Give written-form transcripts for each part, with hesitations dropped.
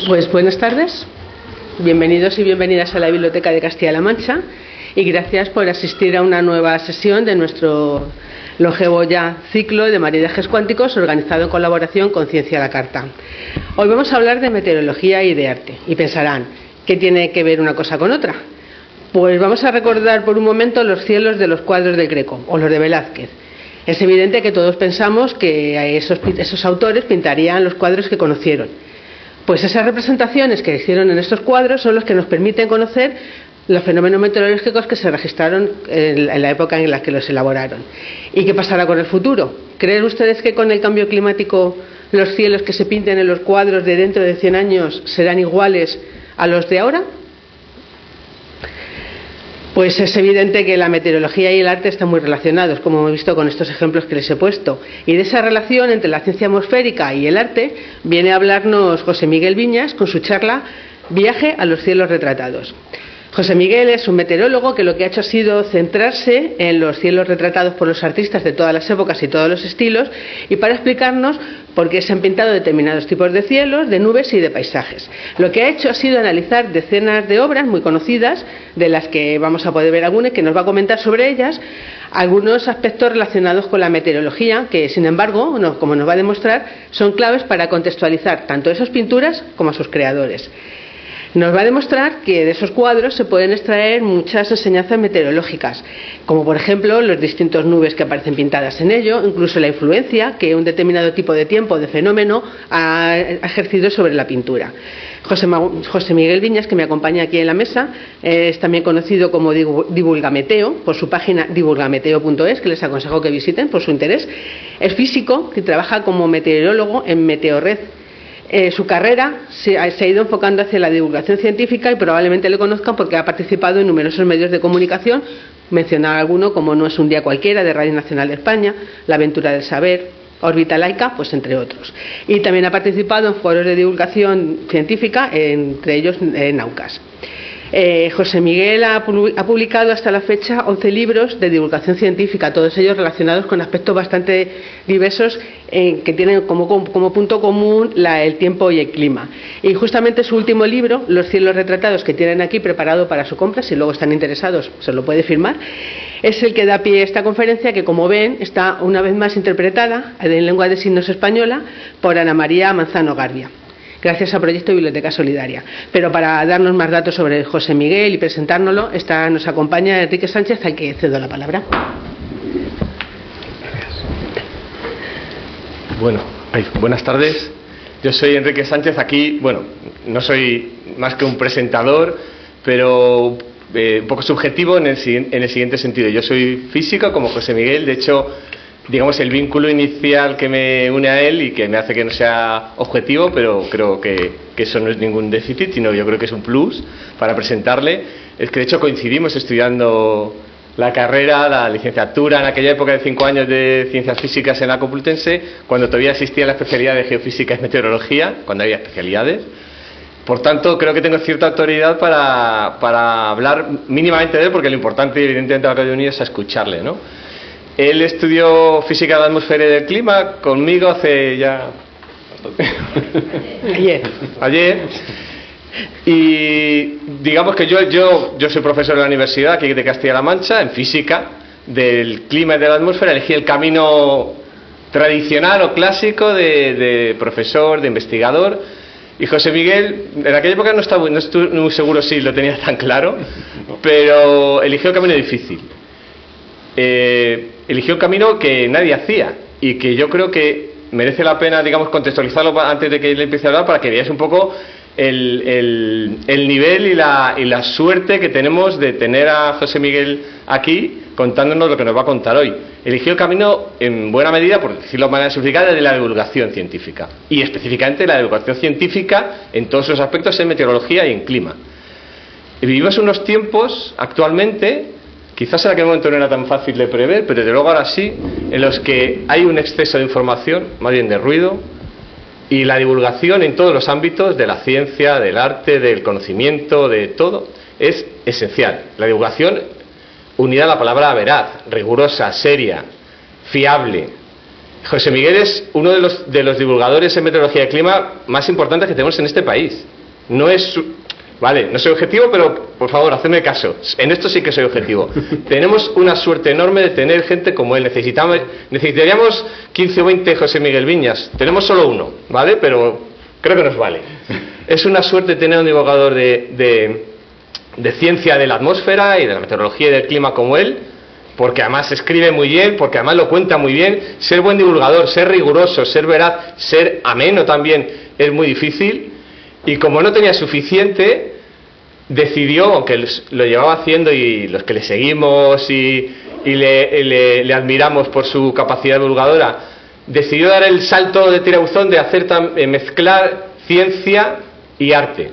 Pues buenas tardes, bienvenidos y bienvenidas a la Biblioteca de Castilla-La Mancha y gracias por asistir a una nueva sesión de nuestro longevo ya ciclo de maridajes cuánticos organizado en colaboración con Ciencia a la Carta. Hoy vamos a hablar de meteorología y de arte y pensarán, ¿qué tiene que ver una cosa con otra? Pues vamos a recordar por un momento los cielos de los cuadros del Greco o los de Velázquez. Es evidente que todos pensamos que esos autores pintarían los cuadros que conocieron. Pues esas representaciones que hicieron en estos cuadros son los que nos permiten conocer los fenómenos meteorológicos que se registraron en la época en la que los elaboraron. ¿Y qué pasará con el futuro? ¿Creen ustedes que con el cambio climático los cielos que se pinten en los cuadros de dentro de 100 años serán iguales a los de ahora? Pues es evidente que la meteorología y el arte están muy relacionados, como hemos visto con estos ejemplos que les he puesto. Y de esa relación entre la ciencia atmosférica y el arte viene a hablarnos José Miguel Viñas con su charla Viaje a los cielos retratados. José Miguel es un meteorólogo que lo que ha hecho ha sido centrarse en los cielos retratados por los artistas de todas las épocas y todos los estilos y para explicarnos por qué se han pintado determinados tipos de cielos, de nubes y de paisajes. Lo que ha hecho ha sido analizar decenas de obras muy conocidas, de las que vamos a poder ver algunas, que nos va a comentar sobre ellas, algunos aspectos relacionados con la meteorología, que sin embargo, como nos va a demostrar, son claves para contextualizar tanto esas pinturas como a sus creadores. Nos va a demostrar que de esos cuadros se pueden extraer muchas enseñanzas meteorológicas, como por ejemplo los distintos nubes que aparecen pintadas en ello, incluso la influencia que un determinado tipo de tiempo de fenómeno ha ejercido sobre la pintura. José Miguel Viñas, que me acompaña aquí en la mesa, es también conocido como Divulgameteo, por su página divulgameteo.es, que les aconsejo que visiten por su interés. Es físico que trabaja como meteorólogo en Meteorred. Su carrera se ha ido enfocando hacia la divulgación científica y probablemente le conozcan porque ha participado en numerosos medios de comunicación, mencionar alguno como No es un día cualquiera de Radio Nacional de España, La Aventura del Saber, Órbita Laica, pues entre otros. Y también ha participado en foros de divulgación científica, entre ellos Naucas. José Miguel ha publicado hasta la fecha 11 libros de divulgación científica, todos ellos relacionados con aspectos bastante diversos que tienen como punto común el tiempo y el clima. Y justamente su último libro, Los cielos retratados, que tienen aquí preparado para su compra, si luego están interesados se lo puede firmar, es el que da pie a esta conferencia, que como ven está una vez más interpretada en lengua de signos española por Ana María Manzano Garbia, gracias al proyecto Biblioteca Solidaria. Pero para darnos más datos sobre José Miguel y presentárnoslo, nos acompaña Enrique Sánchez, al que cedo la palabra. Bueno, buenas tardes. Yo soy Enrique Sánchez. Aquí, no soy más que un presentador, pero un poco subjetivo en el siguiente sentido. Yo soy físico como José Miguel, de hecho, digamos, el vínculo inicial que me une a él y que me hace que no sea objetivo, pero creo que eso no es ningún déficit, sino yo creo que es un plus para presentarle, es que de hecho coincidimos estudiando la carrera, la licenciatura en aquella época de 5 años de Ciencias Físicas en la Complutense, cuando todavía existía la especialidad de Geofísica y Meteorología, cuando había especialidades. Por tanto, creo que tengo cierta autoridad para hablar mínimamente de él, porque lo importante, evidentemente, de la Radio Unida es escucharle, ¿no? Él estudió física de la atmósfera y del clima conmigo hace ya... Ayer. Y digamos que yo soy profesor de la Universidad aquí de Castilla-La Mancha, en física del clima y de la atmósfera. Elegí el camino tradicional o clásico de profesor, de investigador. Y José Miguel, en aquella época no estoy muy seguro si lo tenía tan claro, pero eligió el camino difícil. Eligió un camino que nadie hacía y que yo creo que merece la pena, digamos, contextualizarlo antes de que él empiece a hablar, para que veáis un poco el nivel y la suerte que tenemos de tener a José Miguel aquí contándonos lo que nos va a contar hoy. Eligió el camino en buena medida, por decirlo de manera simplificada, de la divulgación científica, y específicamente la divulgación científica en todos sus aspectos, en meteorología y en clima. Y vivimos unos tiempos actualmente, quizás en aquel momento no era tan fácil de prever, pero desde luego ahora sí, en los que hay un exceso de información, más bien de ruido, y la divulgación en todos los ámbitos de la ciencia, del arte, del conocimiento, de todo, es esencial. La divulgación unida a la palabra veraz, rigurosa, seria, fiable, José Miguel es uno de los divulgadores en meteorología y clima más importantes que tenemos en este país. No es... Vale, no soy objetivo, pero por favor, hacedme caso. En esto sí que soy objetivo. Tenemos una suerte enorme de tener gente como él. Necesitaríamos 15 o 20 José Miguel Viñas. Tenemos solo uno, ¿vale? Pero creo que nos vale. Es una suerte tener un divulgador de ciencia de la atmósfera y de la meteorología y del clima como él, porque además escribe muy bien, porque además lo cuenta muy bien. Ser buen divulgador, ser riguroso, ser veraz, ser ameno también es muy difícil. Y como no tenía suficiente, decidió, aunque lo llevaba haciendo y los que le seguimos y le admiramos por su capacidad divulgadora, decidió dar el salto de tirabuzón de hacer mezclar ciencia y arte.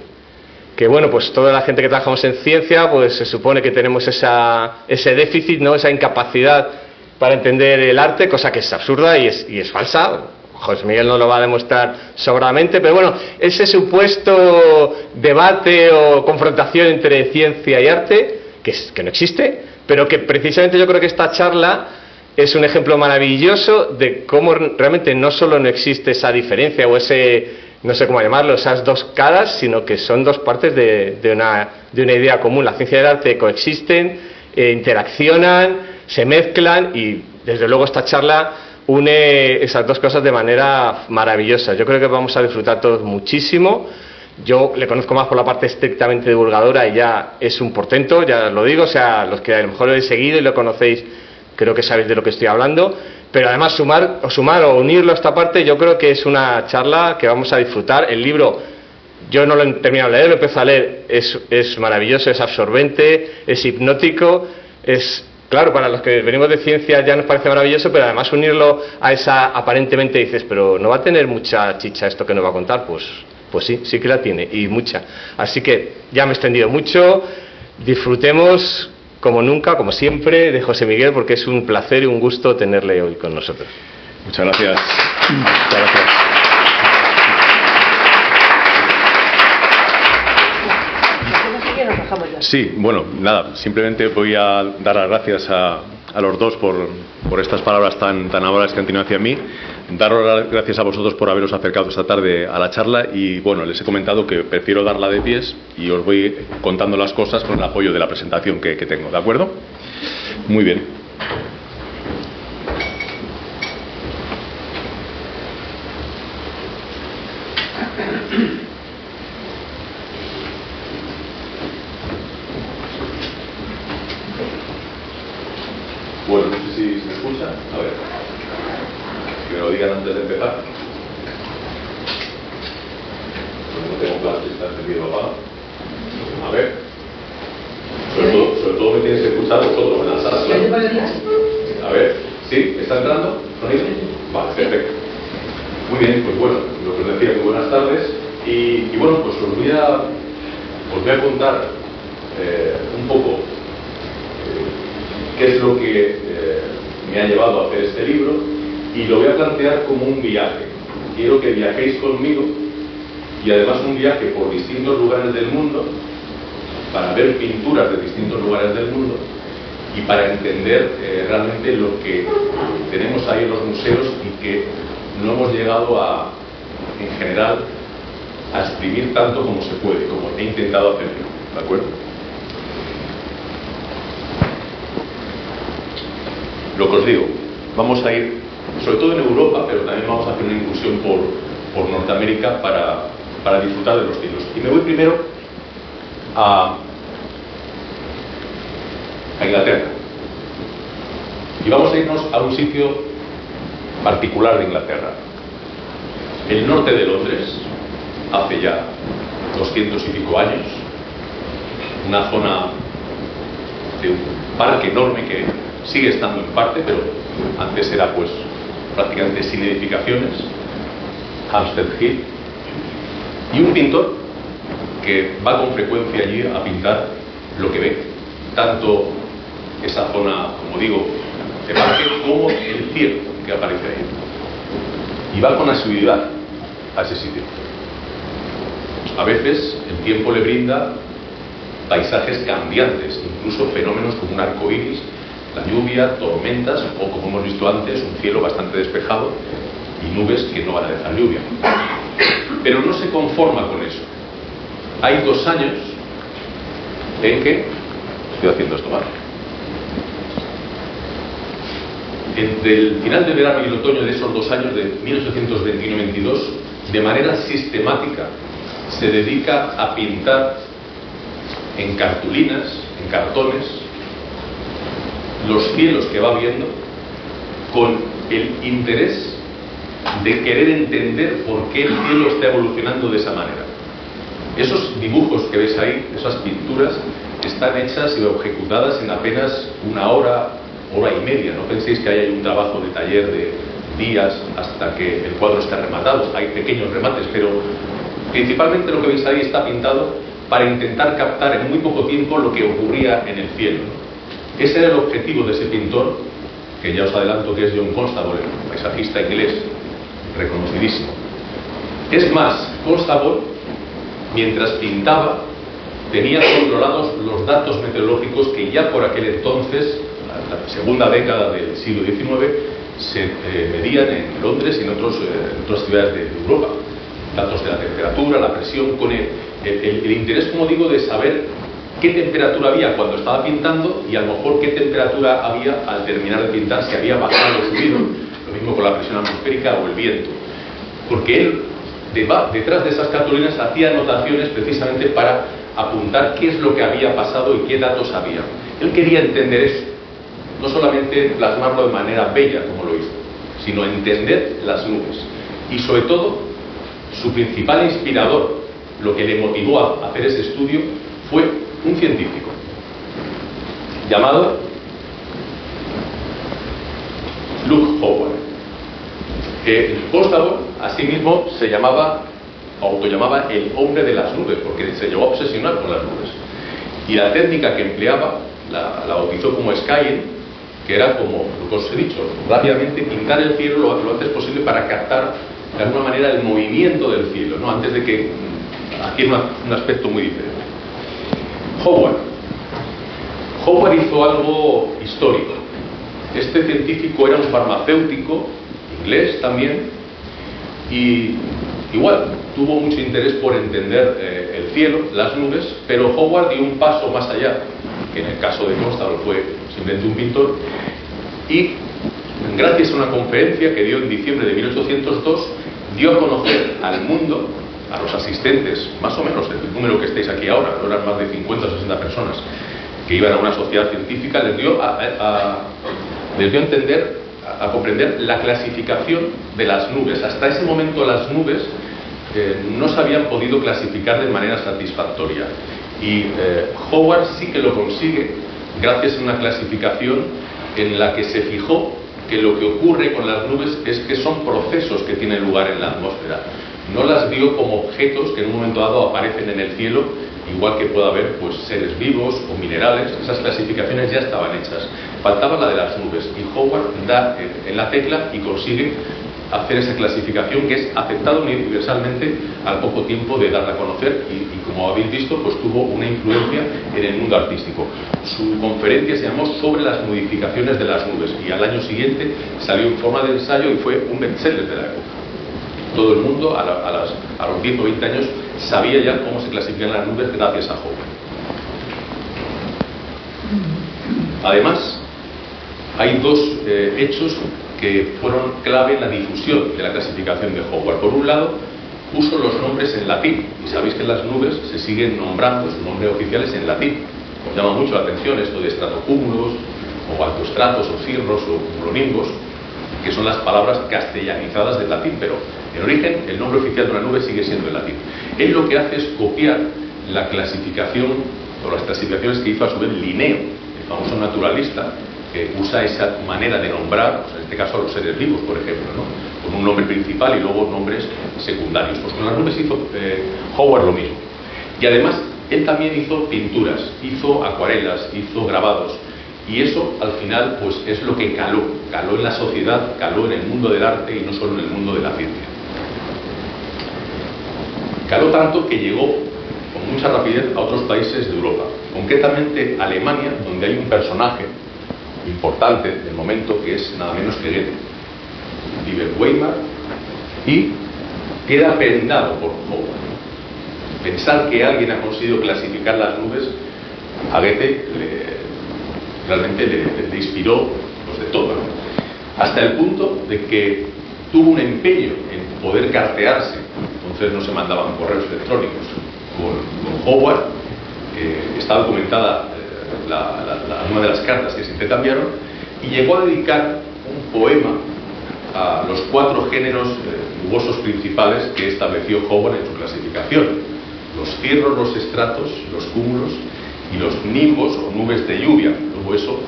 Que bueno, pues toda la gente que trabajamos en ciencia, pues se supone que tenemos ese déficit, ¿no? Esa incapacidad para entender el arte, cosa que es absurda y es falsa. José Miguel no lo va a demostrar sobradamente, pero bueno, ese supuesto debate o confrontación entre ciencia y arte, que no existe, pero que precisamente yo creo que esta charla es un ejemplo maravilloso de cómo realmente no solo no existe esa diferencia o ese, no sé cómo llamarlo, esas dos caras, sino que son dos partes de una idea común. La ciencia y el arte coexisten, interaccionan, se mezclan y desde luego esta charla une esas dos cosas de manera maravillosa. Yo creo que vamos a disfrutar todos muchísimo. Yo le conozco más por la parte estrictamente divulgadora y ya es un portento, ya lo digo, o sea, los que a lo mejor lo he seguido y lo conocéis, creo que sabéis de lo que estoy hablando, pero además sumar o unirlo a esta parte, yo creo que es una charla que vamos a disfrutar. El libro, yo no lo he terminado de leer, lo empiezo a leer, es maravilloso, es absorbente, es hipnótico, claro, para los que venimos de ciencia ya nos parece maravilloso, pero además unirlo a esa, aparentemente dices, pero ¿no va a tener mucha chicha esto que nos va a contar? Pues sí que la tiene, y mucha. Así que ya me he extendido mucho, disfrutemos como nunca, como siempre, de José Miguel, porque es un placer y un gusto tenerle hoy con nosotros. Muchas gracias. Muchas gracias. Sí, bueno, nada, simplemente voy a dar las gracias a los dos por estas palabras tan amables que han tenido hacia mí. Daros las gracias a vosotros por haberos acercado esta tarde a la charla y bueno, les he comentado que prefiero darla de pies y os voy contando las cosas con el apoyo de la presentación que tengo, ¿de acuerdo? Muy bien. Bueno, no sé si se me escucha. A ver. Que me lo digan antes de empezar. No tengo claro si está encendido o apagado. A ver. Sobre todo me tienes que escuchar vosotros en la sala. A ver. ¿Sí? ¿Está entrando? ¿Sonido? Vale, perfecto. Muy bien, pues bueno, lo que os decía, muy buenas tardes. Y bueno, pues os voy a contar un poco qué es lo que me ha llevado a hacer este libro y lo voy a plantear como un viaje. Quiero que viajéis conmigo y además un viaje por distintos lugares del mundo para ver pinturas de distintos lugares del mundo y para entender realmente lo que tenemos ahí en los museos y que no hemos llegado en general a exprimir tanto como se puede, como he intentado hacer yo, ¿de acuerdo? Lo que os digo, vamos a ir, sobre todo en Europa, pero también vamos a hacer una incursión por Norteamérica para disfrutar de los cielos. Y me voy primero a Inglaterra. Y vamos a irnos a un sitio particular de Inglaterra. El norte de Londres, hace ya 200 y pico años, una zona de un parque enorme que sigue estando en parte, pero antes era pues prácticamente sin edificaciones, Hampstead Heath, y un pintor que va con frecuencia allí a pintar lo que ve, tanto esa zona, como digo, de parque, como el cielo que aparece ahí. Y va con asiduidad a ese sitio. A veces el tiempo le brinda paisajes cambiantes, incluso fenómenos como un arco iris La lluvia, tormentas o, como hemos visto antes, un cielo bastante despejado y nubes que no van a dejar lluvia. Pero no se conforma con eso. Hay 2 años en que... Estoy haciendo esto mal. Entre el final del verano y el otoño de esos 2 años, de 1821-22, de manera sistemática se dedica a pintar en cartulinas, en cartones, los cielos que va viendo, con el interés de querer entender por qué el cielo está evolucionando de esa manera. Esos dibujos que ves ahí, esas pinturas, están hechas y ejecutadas en apenas 1 hora, hora y media. No penséis que haya un trabajo de taller de días hasta que el cuadro esté rematado. Hay pequeños remates, pero principalmente lo que veis ahí está pintado para intentar captar en muy poco tiempo lo que ocurría en el cielo. Ese era el objetivo de ese pintor, que ya os adelanto que es John Constable, paisajista inglés reconocidísimo. Es más, Constable, mientras pintaba, tenía controlados los datos meteorológicos que ya por aquel entonces, la segunda década del siglo XIX, se medían en Londres y en otras ciudades de Europa. Datos de la temperatura, la presión, con el interés, como digo, de saber qué temperatura había cuando estaba pintando y a lo mejor qué temperatura había al terminar de pintar, si había bajado o subido, lo mismo con la presión atmosférica o el viento. Porque él, detrás de esas cartulinas, hacía anotaciones precisamente para apuntar qué es lo que había pasado y qué datos había. Él quería entender eso, no solamente plasmarlo de manera bella como lo hizo, sino entender las nubes. Y sobre todo, su principal inspirador, lo que le motivó a hacer ese estudio, fue un científico llamado Luke Howard, que Constable asimismo se autollamaba el hombre de las nubes, porque se llegó a obsesionar con las nubes. Y la técnica que empleaba la bautizó como skying, que era, como lo que os he dicho, rápidamente pintar el cielo lo antes posible para captar de alguna manera el movimiento del cielo, ¿no? Antes de que adquiera un aspecto muy diferente. Howard hizo algo histórico. Este científico era un farmacéutico inglés también, y igual tuvo mucho interés por entender el cielo, las nubes, pero Howard dio un paso más allá, que en el caso de Constable fue simplemente un pintor, y gracias a una conferencia que dio en diciembre de 1802, dio a conocer al mundo, a los asistentes, más o menos el número que estáis aquí ahora, no eran más de 50 o 60 personas que iban a una sociedad científica, les dio a entender, a comprender la clasificación de las nubes. Hasta ese momento las nubes no se habían podido clasificar de manera satisfactoria, y Howard sí que lo consigue gracias a una clasificación en la que se fijó que lo que ocurre con las nubes es que son procesos que tienen lugar en la atmósfera. No las vio como objetos que en un momento dado aparecen en el cielo, igual que pueda haber pues seres vivos o minerales. Esas clasificaciones ya estaban hechas, faltaba la de las nubes, y Howard da en la tecla y consigue hacer esa clasificación, que es aceptada universalmente al poco tiempo de darla a conocer, y como habéis visto, pues tuvo una influencia en el mundo artístico. Su conferencia se llamó Sobre las modificaciones de las nubes, y al año siguiente salió en forma de ensayo y fue un bestseller de la época. Todo el mundo a los 10 o 20 años sabía ya cómo se clasifican las nubes gracias a Howard. Además, hay 2 hechos que fueron clave en la difusión de la clasificación de Howard. Por un lado, puso los nombres en latín, y sabéis que las nubes se siguen nombrando, sus nombres oficiales en latín. Os llama mucho la atención esto de estratocúmulos, o altostratos, o cirros, o cumulonimbus, que son las palabras castellanizadas del latín, pero en origen el nombre oficial de una nube sigue siendo el latín. Él lo que hace es copiar la clasificación, o las clasificaciones que hizo a su vez Linneo, el famoso naturalista, que usa esa manera de nombrar, pues en este caso a los seres vivos, por ejemplo, ¿no? Con un nombre principal y luego nombres secundarios. Pues con las nubes hizo Howard lo mismo. Y además, él también hizo pinturas, hizo acuarelas, hizo grabados, y eso al final pues es lo que caló en la sociedad, caló en el mundo del arte y no solo en el mundo de la ciencia. Caló tanto que llegó con mucha rapidez a otros países de Europa, concretamente Alemania, donde hay un personaje importante del momento, que es nada menos que Goethe. Vive en Weimar y queda prendado por Howard. Pensar que alguien ha conseguido clasificar las nubes, a Goethe realmente le inspiró pues, de todo, ¿no? Hasta el punto de que tuvo un empeño en poder cartearse. Entonces no se mandaban correos electrónicos con Howard. Está documentada una de las cartas que se intercambiaron, y llegó a dedicar un poema a los 4 géneros nubosos principales que estableció Howard en su clasificación: los cirros, los estratos, los cúmulos y los nimbos o nubes de lluvia. Luego eso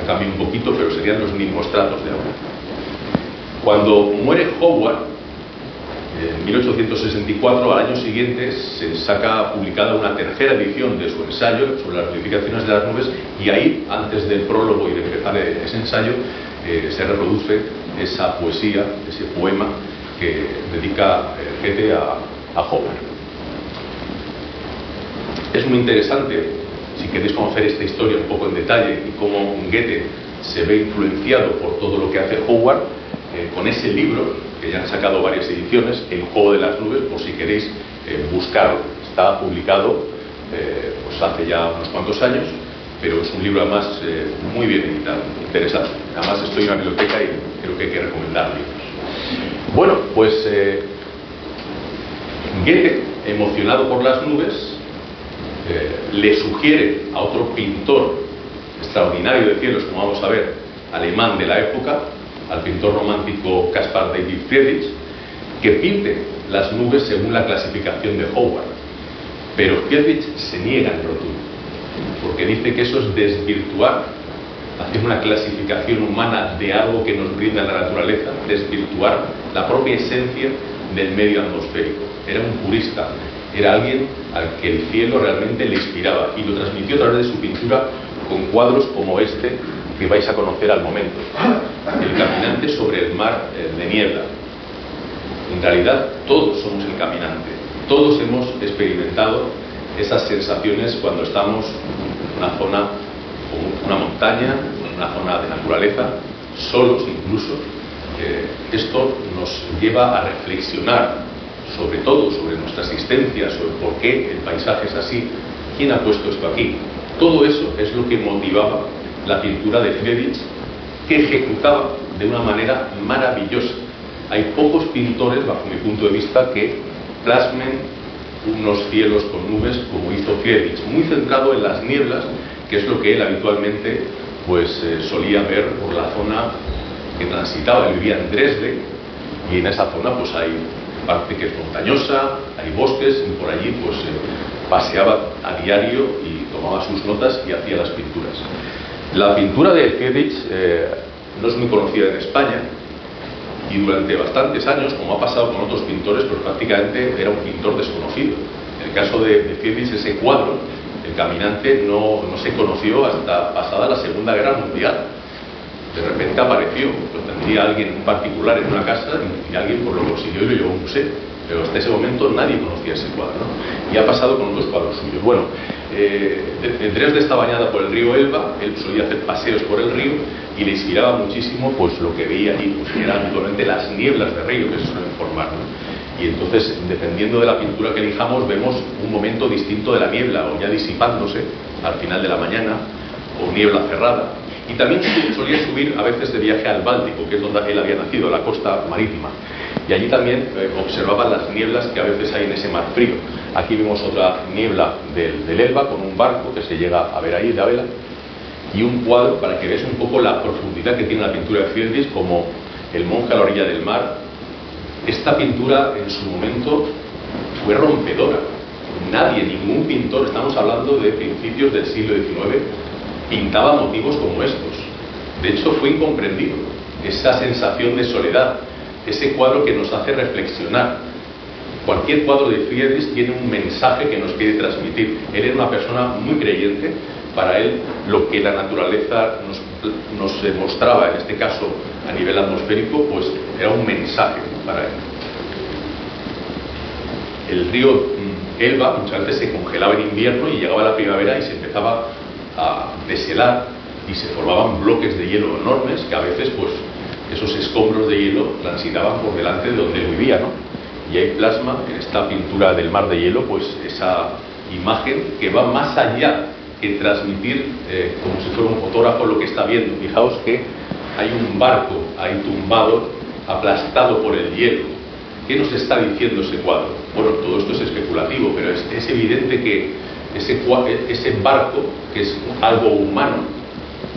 cambia un poquito, pero serían los nimbostratos de ahora. Cuando muere Howard en 1864, al año siguiente se saca publicada una tercera edición de su ensayo sobre las modificaciones de las nubes, y ahí, antes del prólogo y de empezar ese ensayo, se reproduce esa poesía, ese poema que dedica Goethe a Howard. Es muy interesante, si queréis conocer esta historia un poco en detalle y cómo Goethe se ve influenciado por todo lo que hace Howard, con ese libro, que ya han sacado varias ediciones, El juego de las nubes, por si queréis buscarlo. Está publicado pues hace ya unos cuantos años, pero es un libro además muy bien editado, interesante. Además estoy en una biblioteca y creo que hay que recomendar libros. Bueno, pues Goethe, emocionado por las nubes, le sugiere a otro pintor extraordinario de cielos, como vamos a ver, alemán de la época, al pintor romántico Caspar David Friedrich, que pinte las nubes según la clasificación de Howard. Pero Friedrich se niega en rotundo, porque dice que eso es desvirtuar, hacer una clasificación humana de algo que nos brinda la naturaleza, desvirtuar la propia esencia del medio atmosférico. Era un purista, era alguien al que el cielo realmente le inspiraba, y lo transmitió a través de su pintura con cuadros como este que vais a conocer al momento: El caminante sobre el mar de niebla. En realidad todos somos el caminante, todos hemos experimentado esas sensaciones cuando estamos en una zona como una montaña, en una zona de naturaleza, solos incluso. Esto nos lleva a reflexionar sobre todo, sobre nuestra existencia, sobre por qué el paisaje es así, quién ha puesto esto aquí. Todo eso es lo que motivaba la pintura de Friedrich, que ejecutaba de una manera maravillosa. Hay pocos pintores, bajo mi punto de vista, que plasmen unos cielos con nubes como hizo Friedrich, muy centrado en las nieblas, que es lo que él habitualmente pues solía ver por la zona que transitaba. Él vivía en Dresde, y en esa zona pues hay parte que es montañosa, hay bosques, y por allí pues paseaba a diario y tomaba sus notas y hacía las pinturas. La pintura de Friedrich no es muy conocida en España, y durante bastantes años, como ha pasado con otros pintores, pues prácticamente era un pintor desconocido. En el caso de Friedrich, ese cuadro, El caminante, no se conoció hasta pasada la Segunda Guerra Mundial. De repente apareció, lo tendría alguien en particular en una casa, y alguien por lo consiguió y lo llevó a un museo. Pero hasta ese momento nadie conocía ese cuadro, ¿no? Y ha pasado con otros cuadros suyos. Bueno, Dresde está bañada por el río Elba. Él solía hacer paseos por el río y le inspiraba muchísimo pues lo que veía allí, pues que eran habitualmente las nieblas de río que se suelen formar, ¿no? Y entonces, dependiendo de la pintura que elijamos, vemos un momento distinto de la niebla, o ya disipándose al final de la mañana, o niebla cerrada. Y también solía subir a veces de viaje al Báltico, que es donde él había nacido, a la costa marítima. Y allí también observaba las nieblas que a veces hay en ese mar frío. Aquí vemos otra niebla del Elba, con un barco que se llega a ver ahí, de a vela, y un cuadro para que veáis un poco la profundidad que tiene la pintura de Friedrich, como El monje a la orilla del mar. Esta pintura en su momento fue rompedora. Nadie, ningún pintor, estamos hablando de principios del siglo XIX, pintaba motivos como estos. De hecho, fue incomprendido esa sensación de soledad, ese cuadro que nos hace reflexionar. Cualquier cuadro de Friedrich tiene un mensaje que nos quiere transmitir. Él era una persona muy creyente. Para él, lo que la naturaleza nos mostraba, en este caso a nivel atmosférico, pues era un mensaje para él. El río Elba muchas veces se congelaba en invierno, y llegaba la primavera y se empezaba a deshelar, y se formaban bloques de hielo enormes que a veces pues esos escombros de hielo transitaban por delante de donde él vivía, ¿no? Y ahí plasma en esta pintura del mar de hielo pues esa imagen que va más allá que transmitir como si fuera un fotógrafo lo que está viendo. Fijaos que hay un barco ahí tumbado, aplastado por el hielo. ¿Qué nos está diciendo ese cuadro? Bueno, todo esto es especulativo, pero es evidente que ese barco, que es algo humano,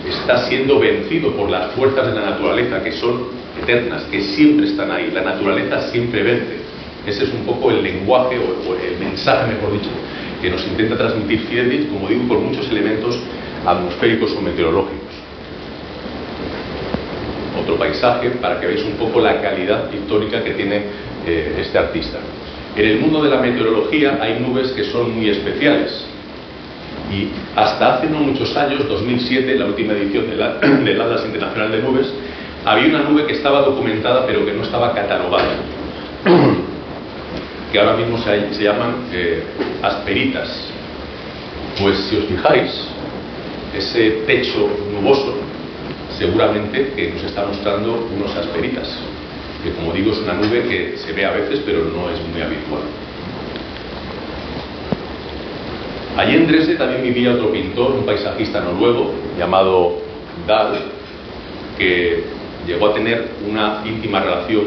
está siendo vencido por las fuerzas de la naturaleza, que son eternas, que siempre están ahí. La naturaleza siempre vence. Ese es un poco el lenguaje o el mensaje, mejor dicho, que nos intenta transmitir Friedrich, como digo, por muchos elementos atmosféricos o meteorológicos. Otro paisaje para que veáis un poco la calidad pictórica que tiene este artista. En el mundo de la meteorología hay nubes que son muy especiales y hasta hace no muchos años, 2007, la última edición del Atlas Internacional de Nubes, había una nube que estaba documentada pero que no estaba catalogada, que ahora mismo se llaman asperitas. Pues si os fijáis, ese techo nuboso seguramente que nos está mostrando unos asperitas, que como digo es una nube que se ve a veces pero no es muy habitual. Allí en Dresde también vivía otro pintor, un paisajista noruego llamado Dahl, que llegó a tener una íntima relación,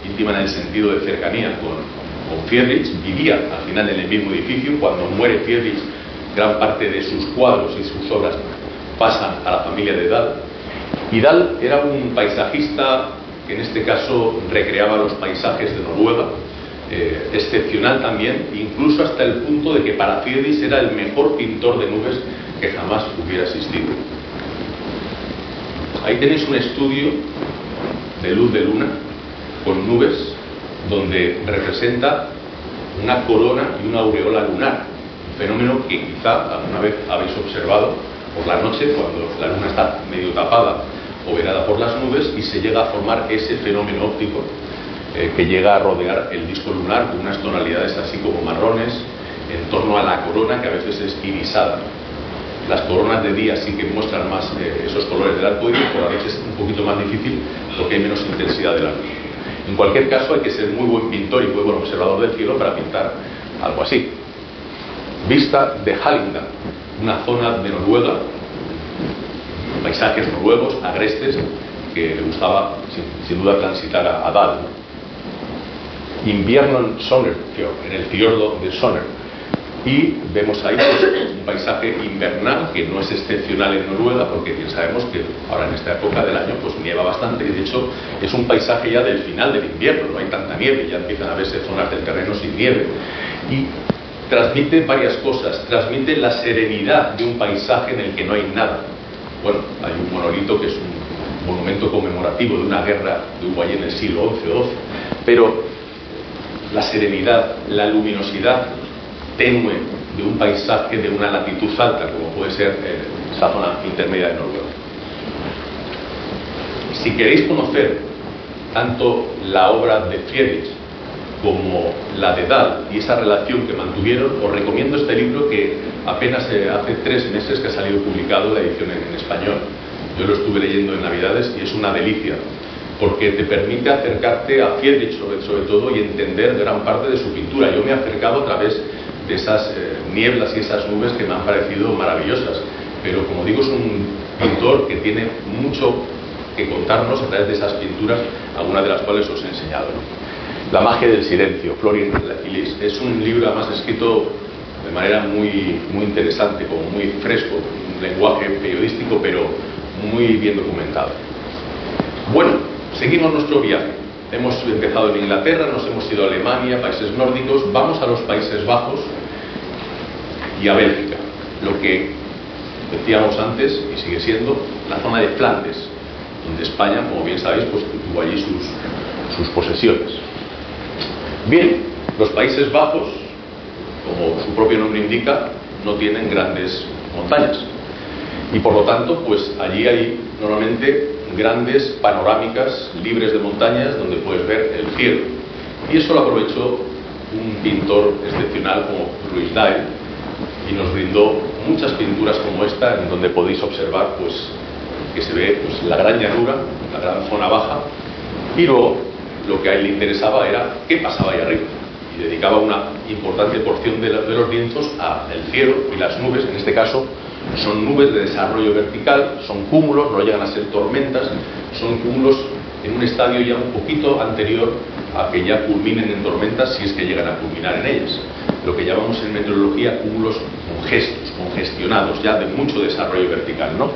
íntima en el sentido de cercanía con Friedrich. Vivía al final en el mismo edificio. Cuando muere Friedrich, gran parte de sus cuadros y sus obras pasan a la familia de Dahl. Y Dahl era un paisajista que en este caso recreaba los paisajes de Noruega, excepcional también, incluso hasta el punto de que para Friedrich era el mejor pintor de nubes que jamás hubiera existido. Ahí tenéis un estudio de luz de luna con nubes donde representa una corona y una aureola lunar, un fenómeno que quizá alguna vez habéis observado por la noche cuando la luna está medio tapada o velada por las nubes y se llega a formar ese fenómeno óptico que llega a rodear el disco lunar con unas tonalidades así como marrones en torno a la corona, que a veces es irisada. Las coronas de día sí que muestran más esos colores del arco iris, por la noche es un poquito más difícil porque hay menos intensidad de la luz. En cualquier caso hay que ser muy buen pintor y muy buen observador del cielo para pintar algo así. Vista de Hallingdal, una zona de Noruega, paisajes noruegos, agrestes, que le gustaba sin duda transitar a Dahl. Invierno en Sonnerfjord, en el fiordo de Sonner, y vemos ahí pues, un paisaje invernal que no es excepcional en Noruega, porque bien sabemos que ahora en esta época del año pues nieva bastante, y de hecho es un paisaje ya del final del invierno, no hay tanta nieve, ya empiezan a verse zonas del terreno sin nieve, y transmite varias cosas. Transmite la serenidad de un paisaje en el que no hay nada. Bueno, hay un monolito que es un monumento conmemorativo de una guerra que hubo allí en el siglo XI o XII, pero la serenidad, la luminosidad tenue de un paisaje de una latitud alta, como puede ser esa zona intermedia de Noruega. Si queréis conocer tanto la obra de Friedrich como la de Dahl y esa relación que mantuvieron, os recomiendo este libro que apenas hace 3 meses que ha salido publicado la edición en español. Yo lo estuve leyendo en Navidades y es una delicia, porque te permite acercarte a Friedrich sobre todo y entender gran parte de su pintura. Yo me he acercado a través de esas nieblas y esas nubes que me han parecido maravillosas, pero como digo es un pintor que tiene mucho que contarnos a través de esas pinturas, algunas de las cuales os he enseñado. La magia del silencio, Florin Illis, es un libro además escrito de manera muy interesante, como muy fresco, un lenguaje periodístico pero muy bien documentado. Bueno, seguimos nuestro viaje. Hemos empezado en Inglaterra, nos hemos ido a Alemania, países nórdicos, vamos a los Países Bajos y a Bélgica, lo que decíamos antes y sigue siendo la zona de Flandes, donde España, como bien sabéis, pues tuvo allí sus posesiones. Bien, los Países Bajos, como su propio nombre indica, no tienen grandes montañas y por lo tanto, pues allí hay normalmente grandes panorámicas libres de montañas donde puedes ver el cielo, y eso lo aprovechó un pintor excepcional como Louis Dahl y nos brindó muchas pinturas como esta en donde podéis observar pues que se ve pues, la gran llanura, la gran zona baja, y luego lo que a él le interesaba era qué pasaba ahí arriba, y dedicaba una importante porción de los lienzos al cielo y las nubes. En este caso son nubes de desarrollo vertical, son cúmulos, no llegan a ser tormentas, son cúmulos en un estadio ya un poquito anterior a que ya culminen en tormentas, si es que llegan a culminar en ellas. Lo que llamamos en meteorología cúmulos congestionados, ya de mucho desarrollo vertical, ¿no?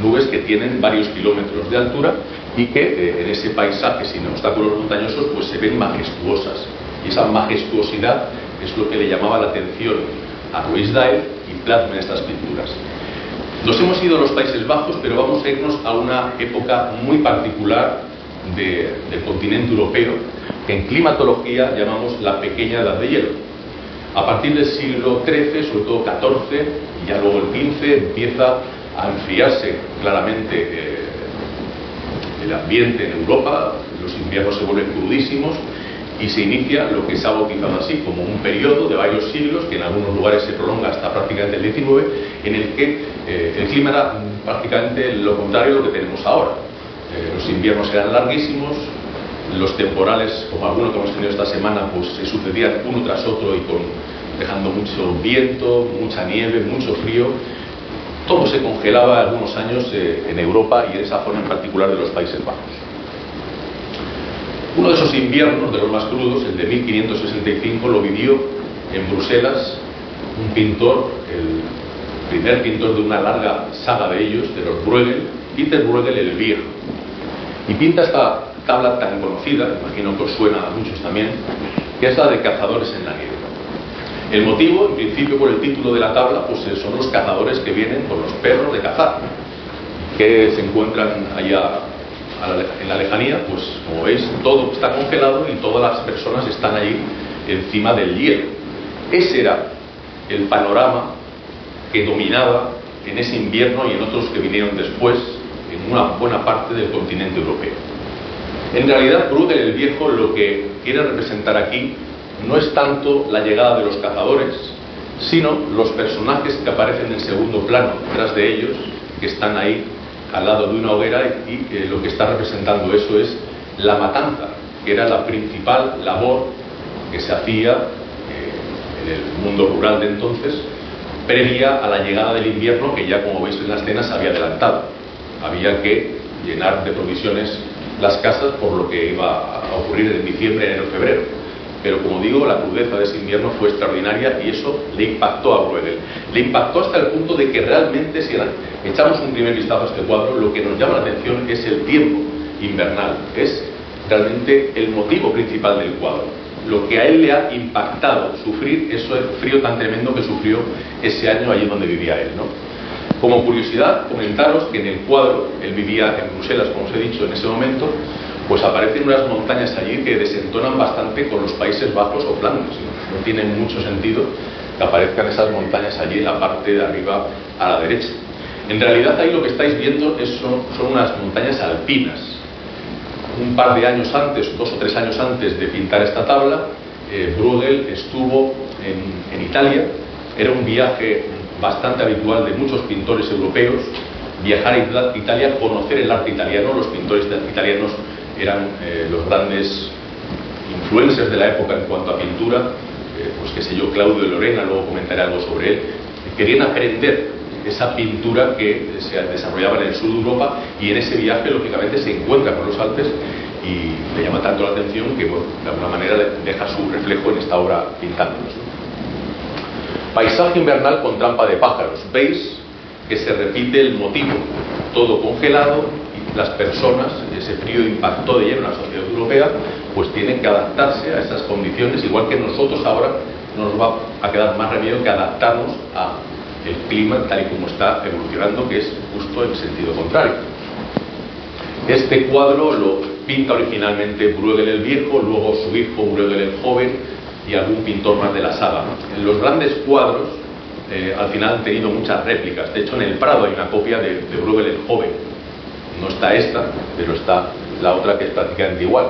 Nubes que tienen varios kilómetros de altura y que en ese paisaje sin obstáculos montañosos pues se ven majestuosas, y esa majestuosidad es lo que le llamaba la atención a Ruysdael y plasma en estas pinturas. Nos hemos ido a los Países Bajos, pero vamos a irnos a una época muy particular del continente europeo, que en climatología llamamos la pequeña edad de hielo. A partir del siglo XIII, sobre todo XIV, y ya luego el XV, empieza a enfriarse claramente el ambiente en Europa, los inviernos se vuelven crudísimos y se inicia lo que se ha bautizado así como un periodo de varios siglos, que en algunos lugares se prolonga hasta prácticamente el XIX, en el que el clima era prácticamente lo contrario a lo que tenemos ahora. Los inviernos eran larguísimos, los temporales, como alguno que hemos tenido esta semana, pues se sucedían uno tras otro y dejando mucho viento, mucha nieve, mucho frío. Todo se congelaba algunos años en Europa y en esa zona en particular de los Países Bajos. Uno de esos inviernos, de los más crudos, el de 1565, lo vivió en Bruselas un pintor, el primer pintor de una larga saga de ellos, de los Bruegel, Peter Bruegel el Viejo. Y pinta esta tabla tan conocida, imagino que os suena a muchos también, que es la de Cazadores en la nieve. El motivo, en principio por el título de la tabla, pues son los cazadores que vienen con los perros de cazar, que se encuentran allá en la lejanía. Pues como veis, todo está congelado y todas las personas están allí encima del hielo. Ese era el panorama que dominaba en ese invierno y en otros que vinieron después en una buena parte del continente europeo. En realidad, Bruegel el Viejo lo que quiere representar aquí no es tanto la llegada de los cazadores, sino los personajes que aparecen en segundo plano detrás de ellos, que están ahí al lado de una hoguera, y lo que está representando eso es la matanza, que era la principal labor que se hacía en el mundo rural de entonces, previa a la llegada del invierno, que ya, como veis en la escena, se había adelantado. Había que llenar de provisiones las casas por lo que iba a ocurrir en diciembre, enero, febrero. Pero como digo, la crudeza de ese invierno fue extraordinaria y eso le impactó a Bruegel. Le impactó hasta el punto de que realmente, si echamos un primer vistazo a este cuadro, lo que nos llama la atención es el tiempo invernal. Es realmente el motivo principal del cuadro. Lo que a él le ha impactado sufrir eso, el frío tan tremendo que sufrió ese año allí donde vivía él, ¿no? Como curiosidad, comentaros que en el cuadro, él vivía en Bruselas, como os he dicho, en ese momento, pues aparecen unas montañas allí que desentonan bastante con los Países Bajos o Flandes. No tiene mucho sentido que aparezcan esas montañas allí en la parte de arriba a la derecha. En realidad ahí lo que estáis viendo son unas montañas alpinas. Un par de años antes, 2 o 3 años antes de pintar esta tabla, Bruegel estuvo en Italia. Era un viaje bastante habitual de muchos pintores europeos, viajar a Italia, conocer el arte italiano. Los pintores italianos eran los grandes influencers de la época en cuanto a pintura, pues qué sé yo, Claudio Lorena, luego comentaré algo sobre él. Querían aprender esa pintura que se desarrollaba en el sur de Europa, y en ese viaje lógicamente se encuentra con los Alpes y le llama tanto la atención que, bueno, de alguna manera deja su reflejo en esta obra pintándolos, ¿no? Paisaje invernal con trampa de pájaros. Veis que se repite el motivo, todo congelado, y las personas, ese frío impactó de lleno en la sociedad europea, pues tienen que adaptarse a esas condiciones, igual que nosotros ahora no nos va a quedar más remedio que adaptarnos a el clima tal y como está evolucionando, que es justo el sentido contrario. Este cuadro lo pinta originalmente Bruegel el Viejo, luego su hijo Bruegel el Joven y algún pintor más de la saga. En los grandes cuadros al final han tenido muchas réplicas. De hecho, en el Prado hay una copia de Bruegel el Joven. No está esta, pero está la otra, que es prácticamente igual.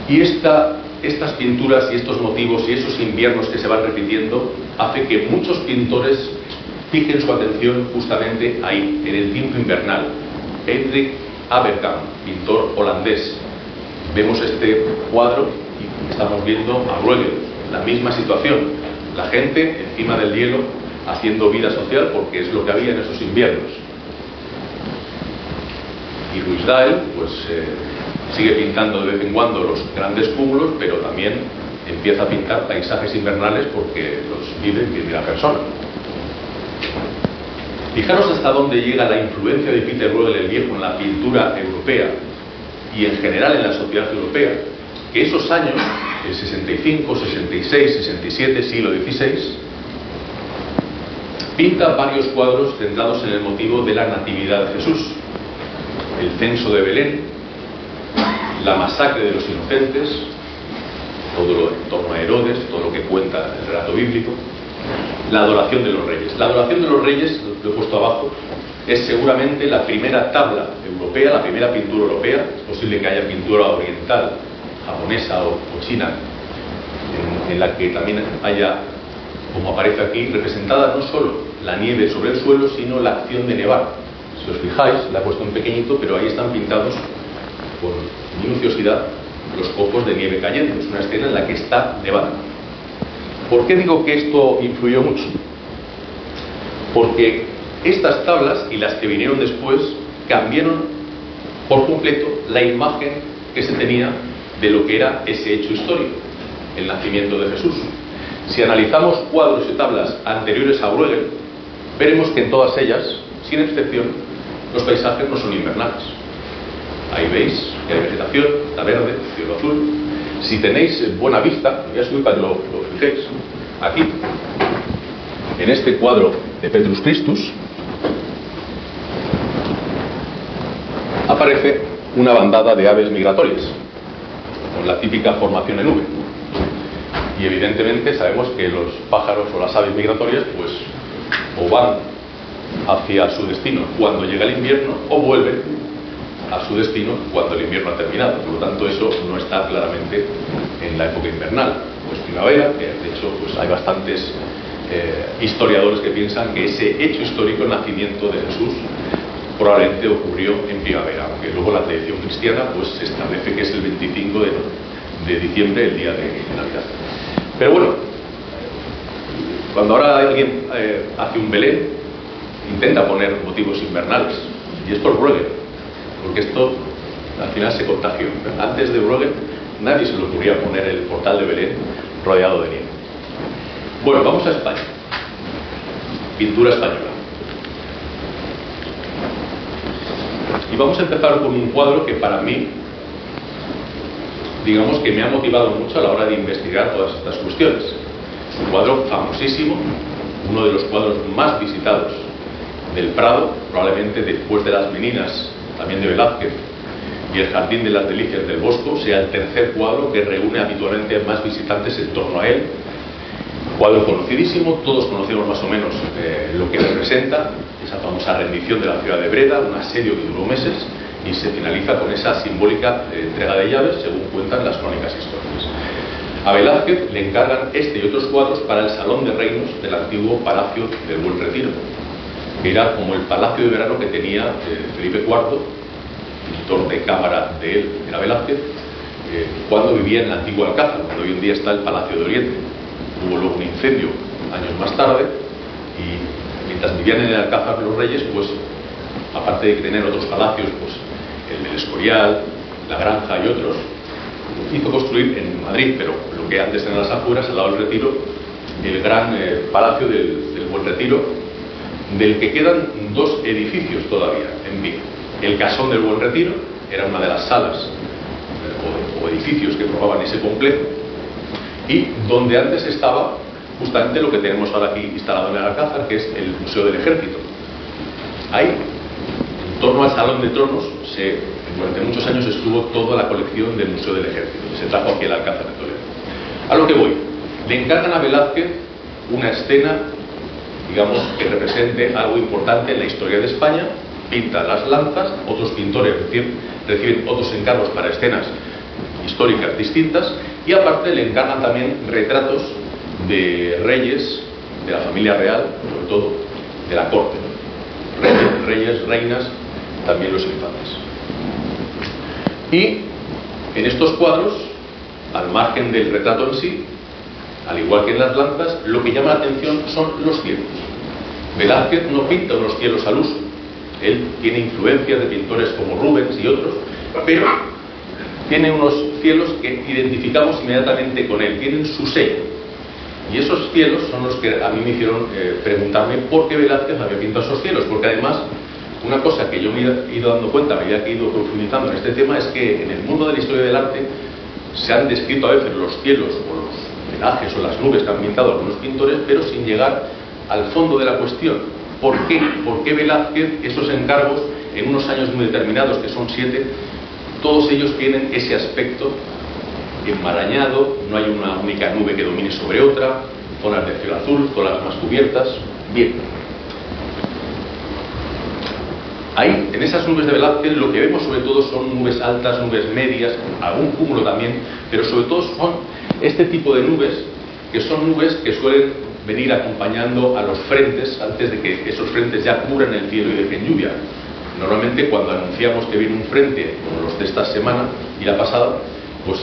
Y estas pinturas y estos motivos y esos inviernos que se van repitiendo hace que muchos pintores fijen su atención justamente ahí, en el tiempo invernal. Hendrik Aberkamp, pintor holandés. Vemos este cuadro y estamos viendo a Bruegel, la misma situación. La gente encima del hielo haciendo vida social porque es lo que había en esos inviernos. Y Ruysdael pues sigue pintando de vez en cuando los grandes cúmulos, pero también empieza a pintar paisajes invernales porque los vive en primera persona. Fijaros hasta dónde llega la influencia de Peter Bruegel el Viejo en la pintura europea y en general en la sociedad europea, que esos años, el 65, 66, 67, siglo XVI, pinta varios cuadros centrados en el motivo de la Natividad de Jesús, el censo de Belén, la masacre de los inocentes, todo lo en torno a Herodes, todo lo que cuenta el relato bíblico, la adoración de los reyes. La adoración de los reyes, lo he puesto abajo, es seguramente la primera tabla europea, la primera pintura europea. Es posible que haya pintura oriental, japonesa o china, en la que también haya, como aparece aquí, representada no solo la nieve sobre el suelo, sino la acción de nevar. Si os fijáis, la he puesto en pequeñito, pero ahí están pintados con minuciosidad los copos de nieve cayendo. Es una escena en la que está nevando. ¿Por qué digo que esto influyó mucho? Porque estas tablas y las que vinieron después cambiaron por completo la imagen que se tenía de lo que era ese hecho histórico, el nacimiento de Jesús. Si analizamos cuadros y tablas anteriores a Bruegel, veremos que en todas ellas, sin excepción, los paisajes no son invernales. Ahí veis que hay vegetación, está verde, cielo azul. Si tenéis buena vista, voy a subir para que lo fijéis, aquí, en este cuadro de Petrus Christus, aparece una bandada de aves migratorias, con la típica formación en V. Y evidentemente sabemos que los pájaros o las aves migratorias pues o van hacia su destino cuando llega el invierno o vuelven a su destino cuando el invierno ha terminado. Por lo tanto, eso no está claramente en la época invernal. Pues primavera, que de hecho pues hay bastantes historiadores que piensan que ese hecho histórico, el nacimiento de Jesús, probablemente ocurrió en primavera, aunque luego la tradición cristiana pues se establece que es el 25 de diciembre, el día de Navidad. Pero bueno, cuando ahora alguien hace un Belén, intenta poner motivos invernales, y es por Bruegel, porque esto al final se contagió. Antes de Bruegel nadie se le ocurría poner el portal de Belén rodeado de nieve. Bueno, vamos a España. Pintura española. Y vamos a empezar con un cuadro que para mí, digamos que me ha motivado mucho a la hora de investigar todas estas cuestiones. Un cuadro famosísimo, uno de los cuadros más visitados del Prado, probablemente después de Las Meninas, también de Velázquez, y El Jardín de las Delicias del Bosco, sea el tercer cuadro que reúne habitualmente más visitantes en torno a él. Cuadro conocidísimo, todos conocemos más o menos lo que representa, esa famosa rendición de la ciudad de Breda, un asedio que duró meses, y se finaliza con esa simbólica entrega de llaves, según cuentan las crónicas históricas. A Velázquez le encargan este y otros cuadros para el Salón de Reinos del antiguo Palacio del Buen Retiro, que era como el palacio de verano que tenía Felipe IV, pintor de cámara de él, era Velázquez, cuando vivía en el antiguo Alcázar, donde hoy en día está el Palacio de Oriente. Hubo luego un incendio años más tarde, y mientras vivían en el Alcázar de los Reyes, pues aparte de tener otros palacios, pues el del Escorial, la Granja y otros, hizo construir en Madrid, pero lo que antes eran las afueras, al lado del Retiro, el gran Palacio del Buen Retiro, del que quedan dos edificios todavía en pie. El Casón del Buen Retiro era una de las salas o edificios que formaban ese complejo, y donde antes estaba justamente lo que tenemos ahora aquí instalado en el Alcázar, que es el Museo del Ejército. Ahí, en torno al Salón de Tronos, durante muchos años estuvo toda la colección del Museo del Ejército, se trajo aquí al Alcázar de Toledo. A lo que voy, le encargan a Velázquez una escena, digamos, que represente algo importante en la historia de España, pinta las lanzas, otros pintores reciben otros encargos para escenas históricas distintas, y aparte le encargan también retratos de reyes de la familia real, sobre todo de la corte, ¿no? Reyes, reinas, también los infantes. Y en estos cuadros, al margen del retrato en sí, al igual que en las lanzas, lo que llama la atención son los cielos. Velázquez no pinta unos cielos al uso. Él tiene influencias de pintores como Rubens y otros, pero tiene unos cielos que identificamos inmediatamente con él, tienen su sello. Y esos cielos son los que a mí me hicieron preguntarme por qué Velázquez había pintado esos cielos, porque además, una cosa que yo me he ido dando cuenta a medida que he ido profundizando en este tema es que en el mundo de la historia del arte se han descrito a veces los cielos o los pelajes o las nubes que han pintado algunos pintores, pero sin llegar al fondo de la cuestión. ¿Por qué? ¿Por qué Velázquez esos encargos en unos años muy determinados, que son 7, todos ellos tienen ese aspecto enmarañado, no hay una única nube que domine sobre otra, zonas de cielo azul, zonas más cubiertas? Bien. Ahí, en esas nubes de Velázquez, lo que vemos sobre todo son nubes altas, nubes medias, algún cúmulo también, pero sobre todo son este tipo de nubes, que son nubes que suelen venir acompañando a los frentes antes de que esos frentes ya cubran el cielo y dejen lluvia. Normalmente cuando anunciamos que viene un frente, como los de esta semana y la pasada, pues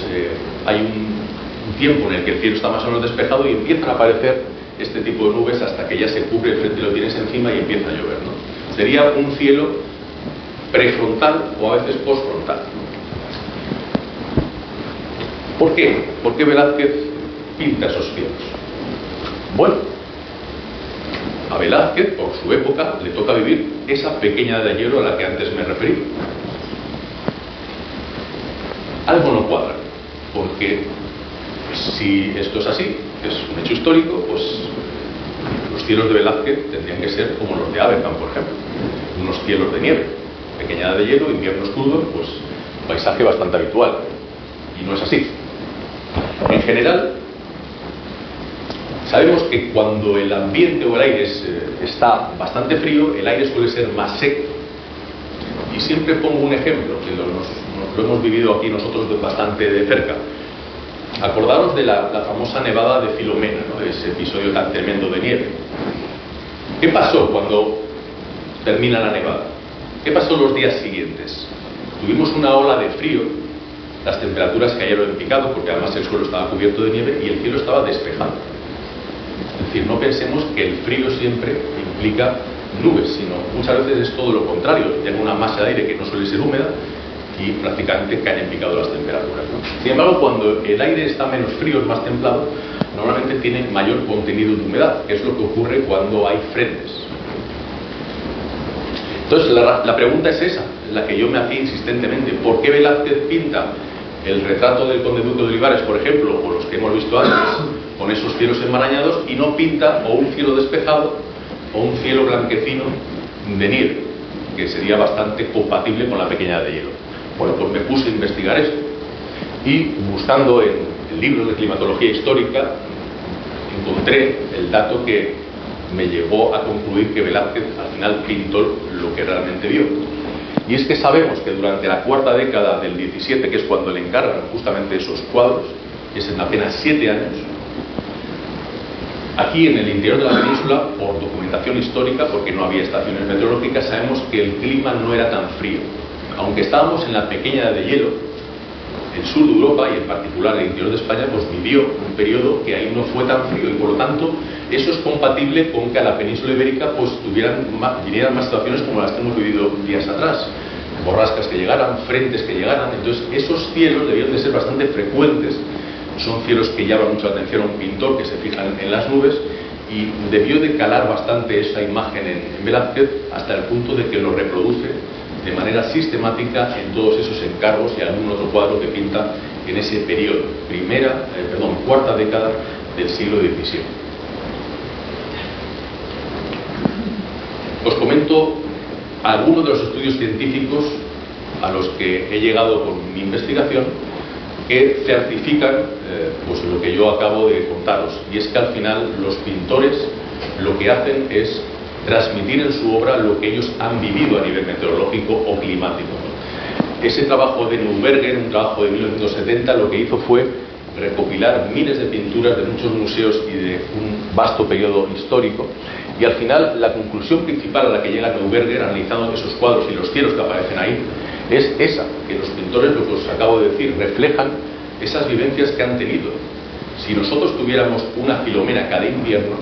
hay un tiempo en el que el cielo está más o menos despejado y empiezan a aparecer este tipo de nubes hasta que ya se cubre el frente y lo tienes encima y empieza a llover, ¿no? Sería un cielo prefrontal o a veces postfrontal. ¿Por qué? ¿Por qué Velázquez pinta esos cielos? Bueno, a Velázquez, por su época, le toca vivir esa pequeña edad de hielo a la que antes me referí. Algo no cuadra, porque si esto es así, es un hecho histórico, pues los cielos de Velázquez tendrían que ser como los de Abercamp, por ejemplo, unos cielos de nieve, pequeña edad de hielo, inviernos crudos, pues paisaje bastante habitual, y no es así. En general, sabemos que cuando el ambiente o el aire está bastante frío, el aire suele ser más seco. Y siempre pongo un ejemplo, que lo hemos vivido aquí nosotros bastante de cerca. Acordaros de la famosa nevada de Filomena, ¿no? De ese episodio tan tremendo de nieve. ¿Qué pasó cuando termina la nevada? ¿Qué pasó los días siguientes? Tuvimos una ola de frío, las temperaturas cayeron en picado, porque además el suelo estaba cubierto de nieve y el cielo estaba despejado. Es decir, no pensemos que el frío siempre implica nubes, sino muchas veces es todo lo contrario. Llega una masa de aire que no suele ser húmeda y prácticamente caen en picado las temperaturas, ¿no? Sin embargo, cuando el aire está menos frío, es más templado, normalmente tiene mayor contenido de humedad, que es lo que ocurre cuando hay frentes. Entonces, la pregunta es esa, la que yo me hacía insistentemente. ¿Por qué Velázquez pinta el retrato del conde duque de Olivares, por ejemplo, o los que hemos visto antes, con esos cielos enmarañados, y no pinta o un cielo despejado o un cielo blanquecino de nieve, que sería bastante compatible con la pequeña edad de hielo? Bueno, pues me puse a investigar esto y, buscando en libros de climatología histórica, encontré el dato que me llevó a concluir que Velázquez al final pintó lo que realmente vio. Y es que sabemos que durante la cuarta década del 17, que es cuando le encargan justamente esos cuadros, que es en apenas 7 años, aquí en el interior de la península, por documentación histórica, porque no había estaciones meteorológicas, sabemos que el clima no era tan frío. Aunque estábamos en la pequeña edad de hielo, el sur de Europa y en particular el interior de España, pues vivió un periodo que ahí no fue tan frío, y por lo tanto eso es compatible con que a la península ibérica pues vinieran más situaciones como las que hemos vivido días atrás, borrascas que llegaran, frentes que llegaran. Entonces esos cielos debían de ser bastante frecuentes. Son cielos que llaman mucho la atención a un pintor que se fija en las nubes, y debió de calar bastante esa imagen en Velázquez, hasta el punto de que lo reproduce de manera sistemática en todos esos encargos y algún otro cuadro que pinta en ese periodo, cuarta década del siglo XVII. Os comento algunos de los estudios científicos a los que he llegado con mi investigación, que certifican pues lo que yo acabo de contaros, y es que al final los pintores lo que hacen es transmitir en su obra lo que ellos han vivido a nivel meteorológico o climático. Ese trabajo de Neuberger, un trabajo de 1970, lo que hizo fue recopilar miles de pinturas de muchos museos y de un vasto periodo histórico, y al final la conclusión principal a la que llega Neuberger, analizando esos cuadros y los cielos que aparecen ahí, es esa, que los pintores, lo que os acabo de decir, reflejan esas vivencias que han tenido. Si nosotros tuviéramos una Filomena cada invierno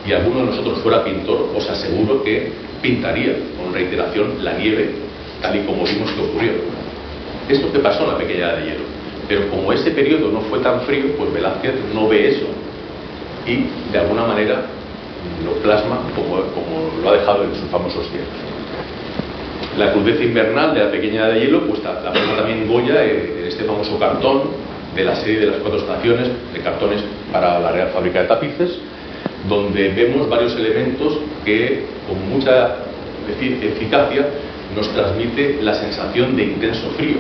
y alguno de nosotros fuera pintor, os aseguro que pintaría con reiteración la nieve tal y como vimos que ocurrió. Esto que pasó en la pequeña edad de hielo. Pero como ese periodo no fue tan frío, pues Velázquez no ve eso y de alguna manera lo plasma como lo ha dejado en sus famosos cielos. La crudeza invernal de la pequeña edad de hielo, pues la plasma también Goya en este famoso cartón de la serie de las 4 estaciones, de cartones para la Real Fábrica de Tapices, donde vemos varios elementos que con mucha eficacia nos transmite la sensación de intenso frío.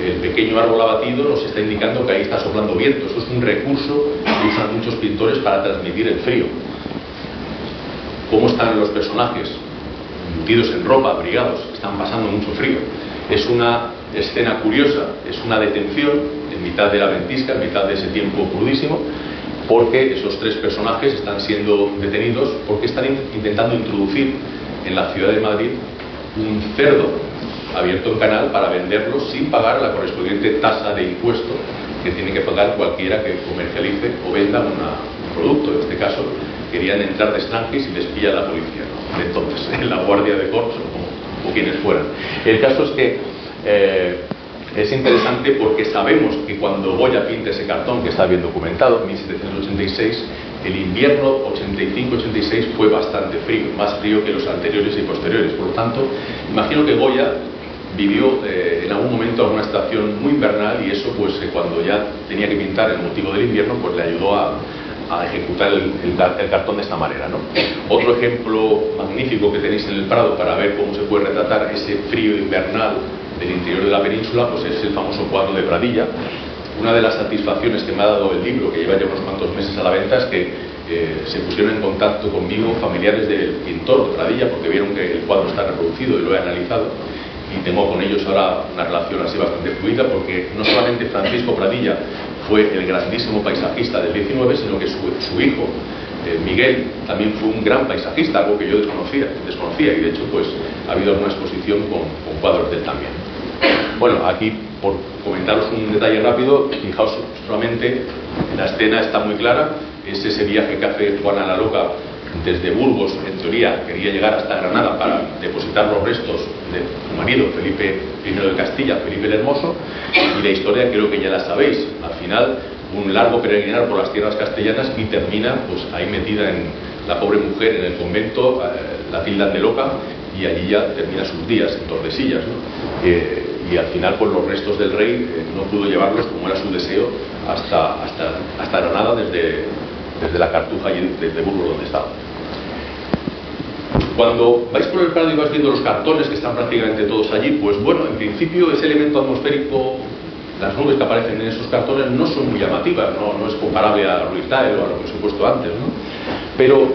El pequeño árbol abatido nos está indicando que ahí está soplando viento. Eso es un recurso que usan muchos pintores para transmitir el frío. ¿Cómo están los personajes? Embutidos en ropa, abrigados, están pasando mucho frío. Es una escena curiosa, es una detención en mitad de la ventisca, en mitad de ese tiempo crudísimo, porque esos 3 personajes están siendo detenidos porque están intentando introducir en la ciudad de Madrid un cerdo abierto en canal para venderlo sin pagar la correspondiente tasa de impuesto que tiene que pagar cualquiera que comercialice o venda un producto. En este caso querían entrar de extranjeros y les pilla la policía, ¿no? Entonces, en la guardia de corps o quienes fueran. El caso es que es interesante porque sabemos que cuando Goya pinta ese cartón, que está bien documentado, en 1786, el invierno 85-86 fue bastante frío, más frío que los anteriores y posteriores. Por lo tanto, imagino que Goya vivió en algún momento alguna estación muy invernal, y eso pues cuando ya tenía que pintar el motivo del invierno, pues le ayudó a ejecutar el cartón de esta manera, ¿no? Otro ejemplo magnífico que tenéis en el Prado para ver cómo se puede retratar ese frío invernal del interior de la península, pues es el famoso cuadro de Pradilla. Una de las satisfacciones que me ha dado el libro, que lleva ya unos cuantos meses a la venta, es que se pusieron en contacto conmigo familiares del pintor de Pradilla, porque vieron que el cuadro está reproducido y lo he analizado, y tengo con ellos ahora una relación así bastante fluida, porque no solamente Francisco Pradilla fue el grandísimo paisajista del 19, sino que su hijo Miguel también fue un gran paisajista, algo que yo desconocía, y de hecho pues ha habido alguna exposición con cuadros de él también. Bueno, aquí por comentaros un detalle rápido, fijaos solamente, la escena está muy clara, es ese viaje que hace Juana la Loca desde Burgos, en teoría quería llegar hasta Granada para depositar los restos de su marido Felipe I de Castilla, Felipe el Hermoso, y la historia creo que ya la sabéis. Al final un largo peregrinar por las tierras castellanas y termina pues ahí metida en la pobre mujer en el convento, la tildan de loca, y allí ya termina sus días en Tordesillas, ¿no? Y al final pues los restos del rey no pudo llevarlos, como era su deseo, hasta Granada desde la Cartuja y desde Burgos donde estaba. Cuando vais por el Prado y vais viendo los cartones que están prácticamente todos allí, pues bueno, en principio ese elemento atmosférico, las nubes que aparecen en esos cartones no son muy llamativas, no es comparable a Ruiz Tael o a lo que os he puesto antes, ¿no? Pero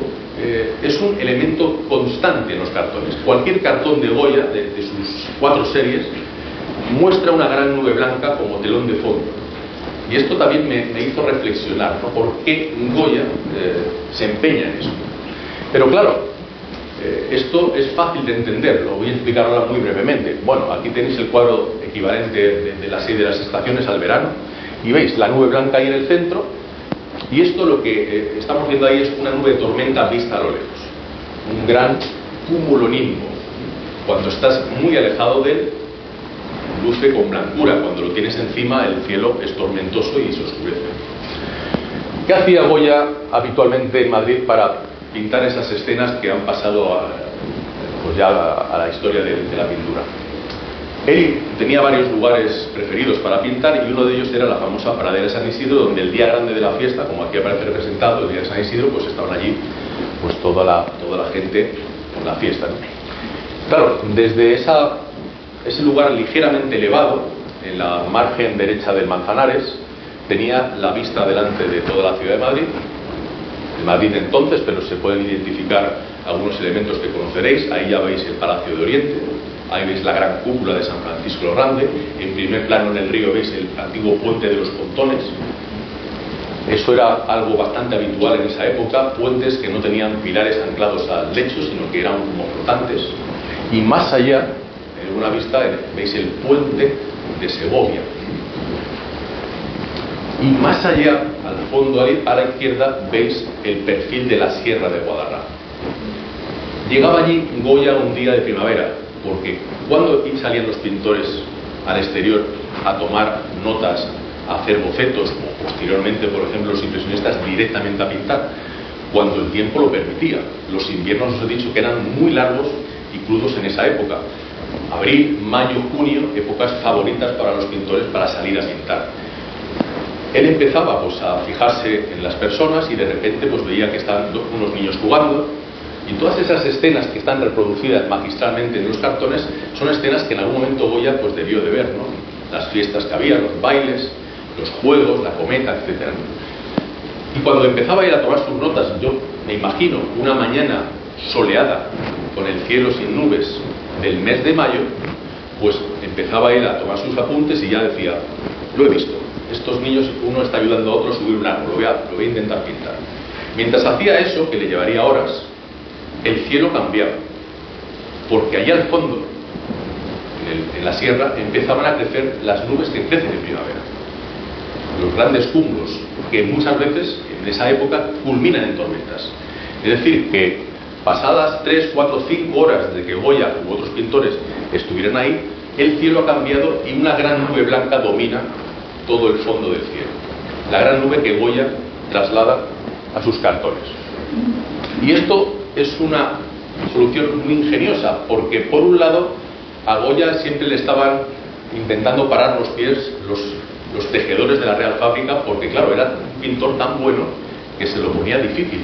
es un elemento constante en los cartones. Cualquier cartón de Goya, de sus 4 series, muestra una gran nube blanca como telón de fondo. Y esto también me hizo reflexionar, ¿no? ¿Por qué Goya se empeña en eso? Pero claro, esto es fácil de entender, lo voy a explicar ahora muy brevemente. Bueno, aquí tenéis el cuadro equivalente de la serie de las estaciones al verano, y veis la nube blanca ahí en el centro, y esto lo que estamos viendo ahí es una nube de tormenta vista a lo lejos, un gran cumulonimbo. Cuando estás muy alejado de él, luce con blancura, cuando lo tienes encima el cielo es tormentoso y se oscurece. ¿Qué hacía Goya habitualmente en Madrid para pintar esas escenas que han pasado pues ya a la historia de la pintura? Él tenía varios lugares preferidos para pintar, y uno de ellos era la famosa Pradera de San Isidro, donde el día grande de la fiesta, como aquí aparece representado, el día de San Isidro, pues estaban allí pues toda la gente en la fiesta, ¿no? Claro, desde ese lugar ligeramente elevado, en la margen derecha del Manzanares, tenía la vista delante de toda la ciudad de Madrid, de Madrid entonces, pero se pueden identificar algunos elementos que conoceréis. Ahí ya veis el Palacio de Oriente, Ahí veis la gran cúpula de San Francisco lo Grande. En primer plano en el río veis el antiguo puente de los Pontones. Eso era algo bastante habitual en esa época, puentes que no tenían pilares anclados al lecho, sino que eran como flotantes. Y más allá, en una vista, veis el puente de Segovia. Y más allá, al fondo, a la izquierda, veis el perfil de la Sierra de Guadarrama. Llegaba allí Goya un día de primavera, porque cuando salían los pintores al exterior a tomar notas, a hacer bocetos, o posteriormente, por ejemplo, los impresionistas directamente a pintar, cuando el tiempo lo permitía. Los inviernos, os he dicho, que eran muy largos y crudos en esa época. Abril, mayo, junio, épocas favoritas para los pintores para salir a pintar. Él empezaba pues a fijarse en las personas y de repente pues veía que estaban unos niños jugando, y todas esas escenas que están reproducidas magistralmente en los cartones son escenas que en algún momento Goya pues debió de ver, ¿no? Las fiestas que había, los bailes, los juegos, la cometa, etc. Y cuando empezaba a ir a tomar sus notas, yo me imagino una mañana soleada con el cielo sin nubes del mes de mayo, pues empezaba él a tomar sus apuntes y ya decía: lo he visto, estos niños, uno está ayudando a otro a subir un árbol, lo voy a intentar pintar. Mientras hacía eso, que le llevaría horas, el cielo cambiaba, porque allá al fondo, en la sierra, empezaban a crecer las nubes que crecen en primavera, los grandes cúmulos que muchas veces en esa época culminan en tormentas. Es decir, que pasadas 3, 4, 5 horas de que Goya u otros pintores estuvieran ahí, el cielo ha cambiado y una gran nube blanca domina todo el fondo del cielo, la gran nube que Goya traslada a sus cartones. Y esto es una solución muy ingeniosa, porque por un lado a Goya siempre le estaban intentando parar los pies los tejedores de la Real Fábrica, porque claro, era un pintor tan bueno que se lo ponía difícil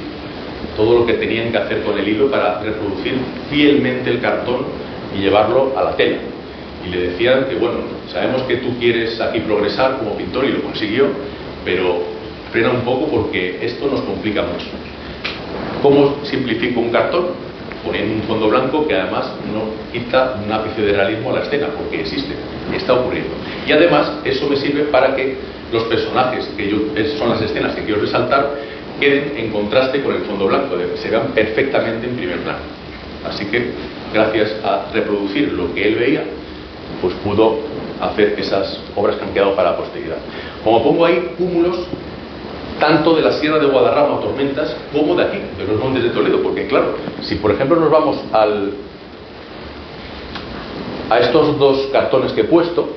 todo lo que tenían que hacer con el hilo para reproducir fielmente el cartón y llevarlo a la tela. Y le decían que bueno, sabemos que tú quieres aquí progresar como pintor, y lo consiguió, pero frena un poco porque esto nos complica mucho. ¿Cómo simplifico un cartón? Poniendo un fondo blanco que además no quita un ápice de realismo a la escena, porque existe, está ocurriendo. Y además eso me sirve para que los personajes, son las escenas que quiero resaltar, queden en contraste con el fondo blanco, se vean perfectamente en primer plano. Así que, gracias a reproducir lo que él veía, pues pudo hacer esas obras que han quedado para la posteridad. Como pongo ahí cúmulos tanto de la Sierra de Guadarrama o tormentas como de aquí, de los Montes de Toledo, porque claro, si por ejemplo nos vamos a estos dos cartones que he puesto,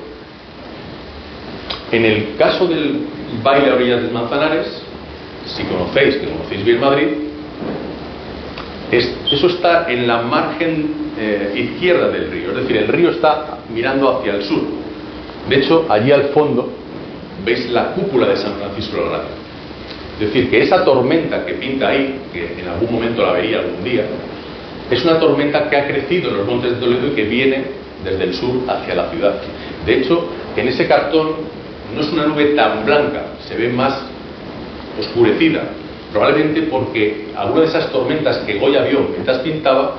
en el caso del baile a orillas del Manzanares, si conocéis bien Madrid, eso está en la margen izquierda del río, es decir, el río está mirando hacia el sur. De hecho, allí al fondo veis la cúpula de San Francisco lo Grande. Es decir, que esa tormenta que pinta ahí, que en algún momento la vería algún día, es una tormenta que ha crecido en los Montes de Toledo y que viene desde el sur hacia la ciudad. De hecho, en ese cartón no es una nube tan blanca, se ve más oscurecida, probablemente porque alguna de esas tormentas que Goya vio mientras pintaba,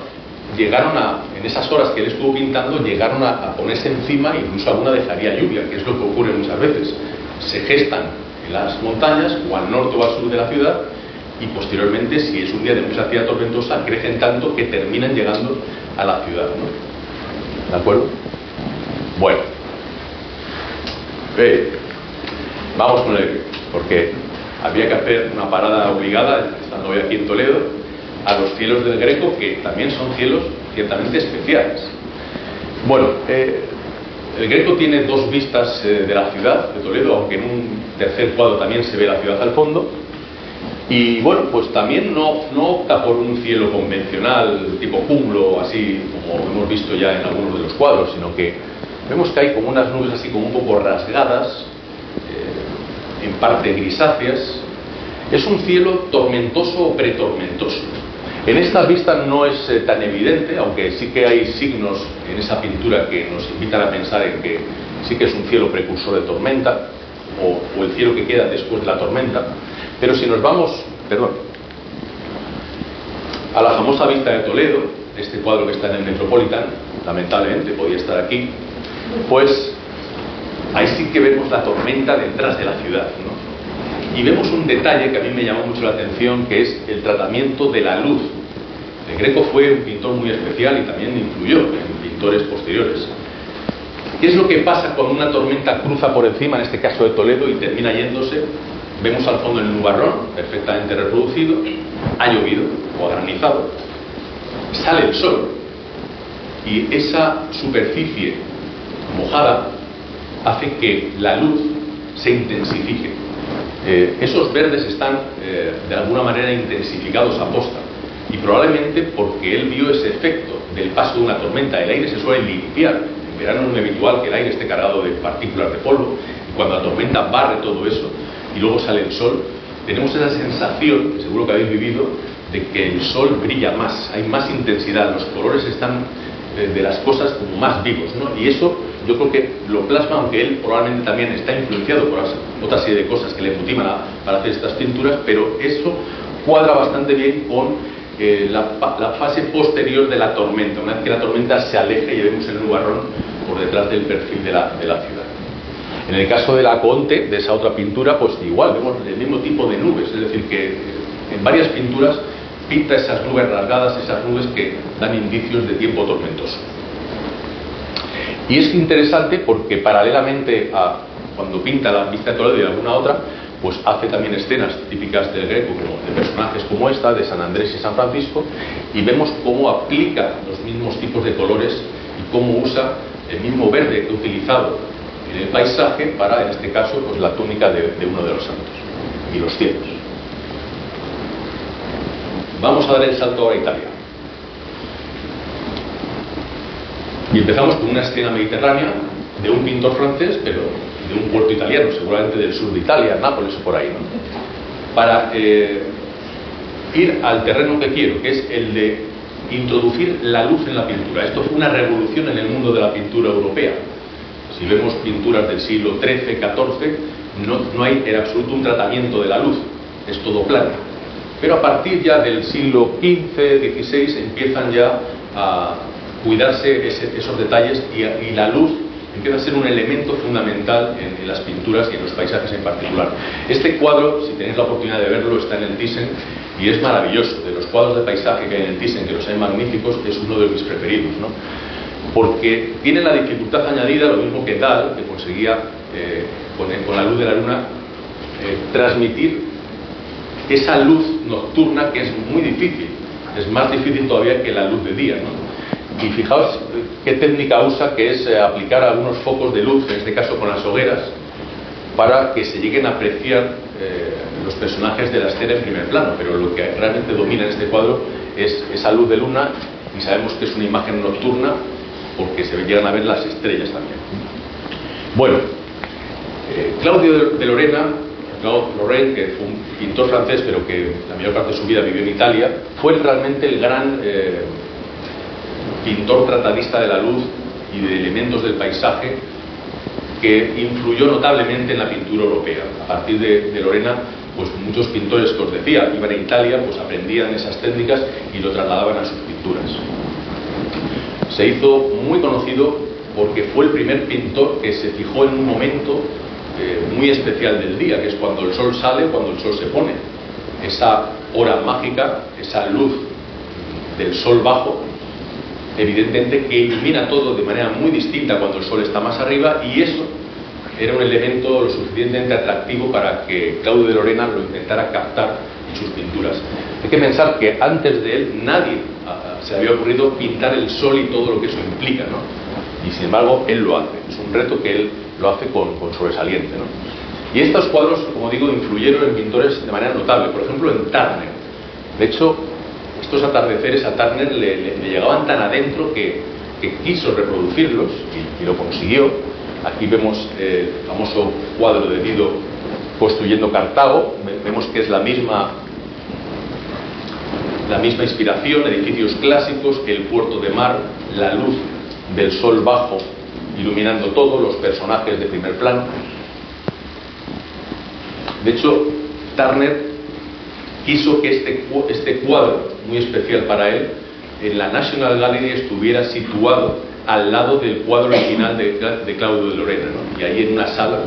en esas horas que él estuvo pintando, llegaron a ponerse encima, incluso alguna dejaría lluvia, que es lo que ocurre muchas veces. Se gestan en las montañas o al norte o al sur de la ciudad, y posteriormente, si es un día de mucha actividad tormentosa, crecen tanto que terminan llegando a la ciudad, ¿no? ¿De acuerdo? Bueno, vamos con el, porque había que hacer una parada obligada, estando hoy aquí en Toledo, a los cielos del Greco, que también son cielos ciertamente especiales. Bueno, el Greco tiene dos vistas de la ciudad de Toledo, aunque en un tercer cuadro también se ve la ciudad al fondo. Y bueno, pues también no opta por un cielo convencional, tipo cúmulo, así como hemos visto ya en algunos de los cuadros, sino que vemos que hay como unas nubes así como un poco rasgadas, en parte grisáceas. Es un cielo tormentoso o pretormentoso. En esta vista no es tan evidente, aunque sí que hay signos en esa pintura que nos invitan a pensar en que sí que es un cielo precursor de tormenta, o el cielo que queda después de la tormenta. Pero si nos vamos, a la famosa vista de Toledo, este cuadro que está en el Metropolitan, lamentablemente podía estar aquí, pues ahí sí que vemos la tormenta detrás de la ciudad, ¿no? Y vemos un detalle que a mí me llamó mucho la atención, que es el tratamiento de la luz. El Greco fue un pintor muy especial y también influyó en pintores posteriores. ¿Qué es lo que pasa cuando una tormenta cruza por encima, en este caso de Toledo, y termina yéndose? Vemos al fondo el nubarrón, perfectamente reproducido, ha llovido o ha granizado, sale el sol y esa superficie mojada hace que la luz se intensifique. Esos verdes están de alguna manera intensificados a posta, y probablemente porque él vio ese efecto del paso de una tormenta. El aire se suele limpiar, en verano es muy habitual que el aire esté cargado de partículas de polvo, y cuando la tormenta barre todo eso y luego sale el sol, tenemos esa sensación, que seguro que habéis vivido, de que el sol brilla más, hay más intensidad, los colores están de las cosas como más vivos, ¿no? Y eso yo creo que lo plasma, aunque él probablemente también está influenciado por otra serie de cosas que le motivan para hacer estas pinturas, pero eso cuadra bastante bien con la fase posterior de la tormenta, una vez que la tormenta se aleja y vemos el nubarrón por detrás del perfil de la ciudad. En el caso de la Conte, de esa otra pintura, pues igual vemos el mismo tipo de nubes, es decir, que en varias pinturas pinta esas nubes rasgadas, esas nubes que dan indicios de tiempo tormentoso. Y es interesante porque paralelamente a cuando pinta la Vista de Toledo y alguna otra, pues hace también escenas típicas del Greco, como de personajes como esta, de San Andrés y San Francisco, y vemos cómo aplica los mismos tipos de colores y cómo usa el mismo verde que ha utilizado en el paisaje para, en este caso, pues la túnica de uno de los santos y los cielos. Vamos a dar el salto ahora a Italia. Y empezamos con una escena mediterránea de un pintor francés, pero de un puerto italiano, seguramente del sur de Italia, Nápoles o por ahí, ¿no? Para ir al terreno que quiero, que es el de introducir la luz en la pintura. Esto fue una revolución en el mundo de la pintura europea. Si vemos pinturas del siglo XIII, XIV, no hay en absoluto un tratamiento de la luz, es todo plano. Pero a partir ya del siglo XV, XVI empiezan ya a cuidarse esos detalles y la luz empieza a ser un elemento fundamental en las pinturas y en los paisajes en particular. Este cuadro, si tenéis la oportunidad de verlo, está en el Thyssen y es maravilloso. De los cuadros de paisaje que hay en el Thyssen, que los hay magníficos, es uno de mis preferidos, ¿no? Porque tiene la dificultad añadida, lo mismo que Dahl, que conseguía con la luz de la luna transmitir esa luz nocturna que es muy difícil, es más difícil todavía que la luz de día, ¿no? Y fijaos qué técnica usa, que es aplicar algunos focos de luz, en este caso con las hogueras, para que se lleguen a apreciar los personajes de la escena en primer plano. Pero lo que realmente domina en este cuadro es esa luz de luna, y sabemos que es una imagen nocturna porque se llegan a ver las estrellas también. Bueno, Claudio de Lorena, Claude Lorraine, que fue un pintor francés pero que la mayor parte de su vida vivió en Italia, fue realmente el gran pintor tratadista de la luz y de elementos del paisaje que influyó notablemente en la pintura europea. A partir de Lorena, pues muchos pintores que os decía, iban a Italia, pues aprendían esas técnicas y lo trasladaban a sus pinturas. Se hizo muy conocido porque fue el primer pintor que se fijó en un momento muy especial del día, que es cuando el sol sale, cuando el sol se pone. Esa hora mágica, esa luz del sol bajo, evidentemente que ilumina todo de manera muy distinta cuando el sol está más arriba, y eso era un elemento lo suficientemente atractivo para que Claudio de Lorena lo intentara captar en sus pinturas. Hay que pensar que antes de él nadie se había ocurrido pintar el sol y todo lo que eso implica, ¿no? Y sin embargo él lo hace, es un reto que él lo hace con sobresaliente, ¿no? Y estos cuadros, como digo, influyeron en pintores de manera notable, por ejemplo en Turner. De hecho, estos atardeceres a Turner le llegaban tan adentro que quiso reproducirlos y lo consiguió. Aquí vemos el famoso cuadro de Dido construyendo Cartago. Vemos que es la misma inspiración, edificios clásicos, el puerto de mar, la luz del sol bajo iluminando todo, los personajes de primer plano. De hecho, Turner quiso que este cuadro, muy especial para él, en la National Gallery estuviera situado al lado del cuadro original de Claudio de Lorena, ¿no? Y ahí en una sala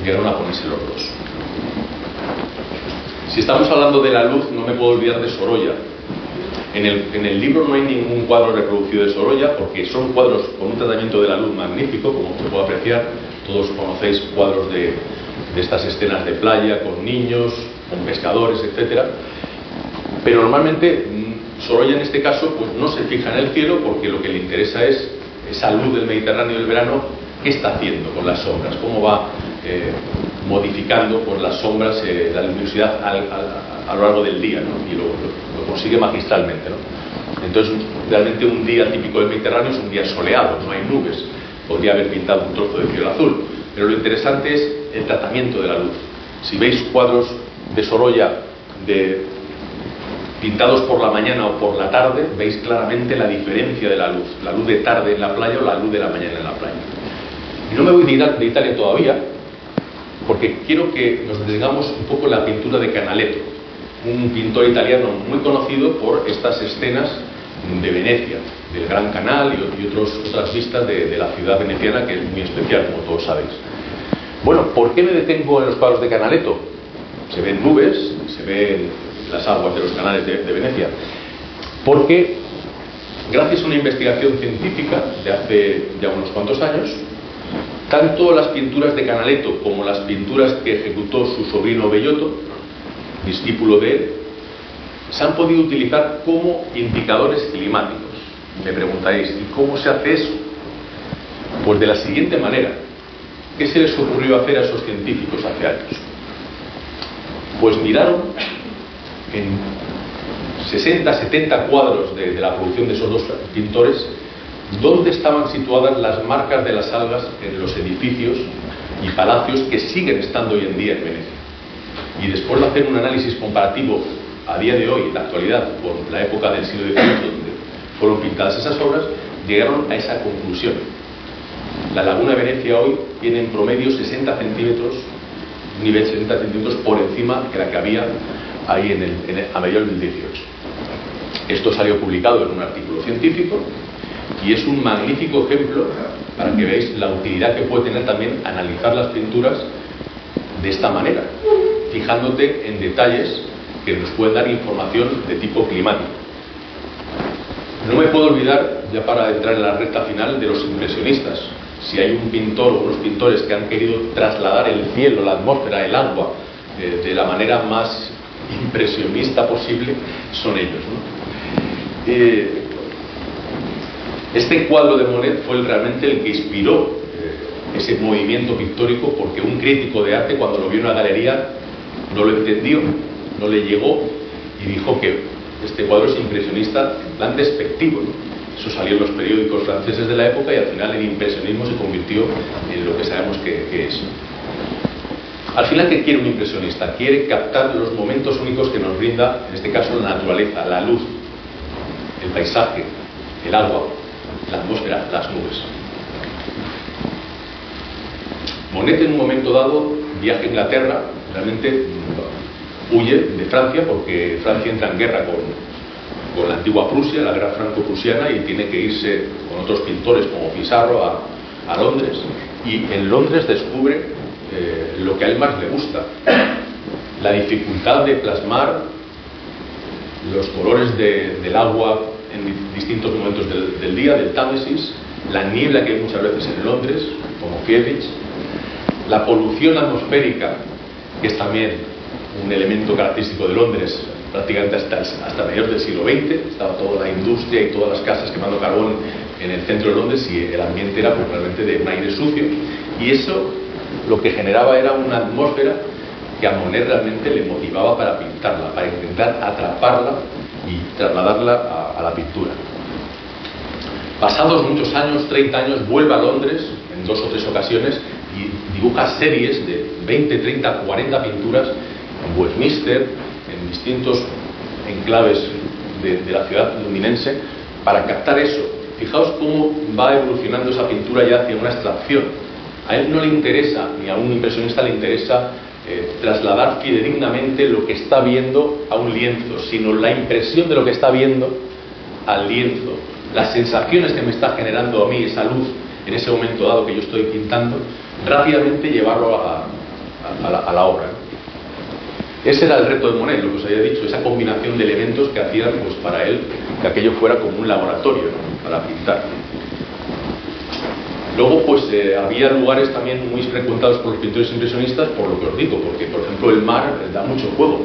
llegaron a ponerse los dos. Si estamos hablando de la luz, no me puedo olvidar de Sorolla. En el libro no hay ningún cuadro reproducido de Sorolla, porque son cuadros con un tratamiento de la luz magnífico, como se puede apreciar. Todos conocéis cuadros de estas escenas de playa, con niños, con pescadores, etc. Pero normalmente Sorolla en este caso pues no se fija en el cielo, porque lo que le interesa es esa luz del Mediterráneo del verano, qué está haciendo con las sombras, cómo va modificando pues, las sombras, la luminosidad a lo largo del día, ¿no? Y lo consigue magistralmente, ¿no? Entonces realmente un día típico del Mediterráneo es un día soleado, no hay nubes, podría haber pintado un trozo de cielo azul, pero lo interesante es el tratamiento de la luz. Si veis cuadros de Sorolla pintados por la mañana o por la tarde, veis claramente la diferencia de la luz de tarde en la playa o la luz de la mañana en la playa. Y no me voy de Italia todavía, porque quiero que nos detengamos un poco en la pintura de Canaletto, un pintor italiano muy conocido por estas escenas de Venecia, del Gran Canal y otras vistas de la ciudad veneciana, que es muy especial, como todos sabéis. Bueno, ¿por qué me detengo en los cuadros de Canaletto? Se ven nubes, se ven las aguas de los canales de Venecia, porque gracias a una investigación científica de hace ya unos cuantos años, tanto las pinturas de Canaletto como las pinturas que ejecutó su sobrino Bellotto, discípulo de él, se han podido utilizar como indicadores climáticos. Me preguntaréis, ¿y cómo se hace eso? Pues de la siguiente manera. ¿Qué se les ocurrió hacer a esos científicos hace años? Pues miraron en 60, 70 cuadros de la producción de esos dos pintores dónde estaban situadas las marcas de las algas en los edificios y palacios que siguen estando hoy en día en Venecia. Y después de hacer un análisis comparativo a día de hoy, en la actualidad, con la época del siglo XIX donde fueron pintadas esas obras, llegaron a esa conclusión. La laguna de Venecia hoy tiene en promedio 60 centímetros, un nivel 60 centímetros por encima de la que había ahí a mediados del 18. Esto salió publicado en un artículo científico y es un magnífico ejemplo para que veáis la utilidad que puede tener también analizar las pinturas de esta manera, fijándote en detalles que nos pueden dar información de tipo climático. No me puedo olvidar, ya para entrar en la recta final, de los impresionistas. Si hay un pintor o unos pintores que han querido trasladar el cielo, la atmósfera, el agua de la manera más impresionista posible, son ellos, ¿no? Este cuadro de Monet fue realmente el que inspiró ese movimiento pictórico, porque un crítico de arte, cuando lo vio en una galería, no lo entendió, no le llegó y dijo que este cuadro es impresionista en plan despectivo, ¿no? Eso salió en los periódicos franceses de la época y al final el impresionismo se convirtió en lo que sabemos que es. Al final, ¿qué quiere un impresionista? Quiere captar los momentos únicos que nos brinda, en este caso, la naturaleza, la luz, el paisaje, el agua, la atmósfera, las nubes. Monet, en un momento dado, viaja a Inglaterra, realmente huye de Francia porque Francia entra en guerra con la antigua Prusia, la guerra franco-prusiana, y tiene que irse con otros pintores como Pissarro a Londres, y en Londres descubre lo que a él más le gusta: la dificultad de plasmar los colores del agua en distintos momentos del día, del Támesis, la niebla que hay muchas veces en Londres, como Fiebig, la polución atmosférica, que es también un elemento característico de Londres prácticamente hasta mediados del siglo XX. Estaba toda la industria y todas las casas quemando carbón en el centro de Londres y el ambiente era realmente de un aire sucio, y eso lo que generaba era una atmósfera que a Monet realmente le motivaba para pintarla, para intentar atraparla y trasladarla a la pintura. Pasados muchos años, 30 años, vuelve a Londres en 2 o 3 ocasiones y dibuja series de 20, 30, 40 pinturas en Westminster, en distintos enclaves de la ciudad londinense, para captar eso. Fijaos cómo va evolucionando esa pintura ya hacia una abstracción. A él no le interesa, ni a un impresionista le interesa trasladar fidedignamente lo que está viendo a un lienzo, sino la impresión de lo que está viendo al lienzo, las sensaciones que me está generando a mí esa luz en ese momento dado que yo estoy pintando, rápidamente llevarlo a la obra, ¿no? Ese era el reto de Monet, lo que os había dicho, esa combinación de elementos que hacían pues, para él que aquello fuera como un laboratorio, ¿no? Para pintar. Luego pues había lugares también muy frecuentados por los pintores impresionistas, por lo que os digo, porque por ejemplo el mar da mucho juego,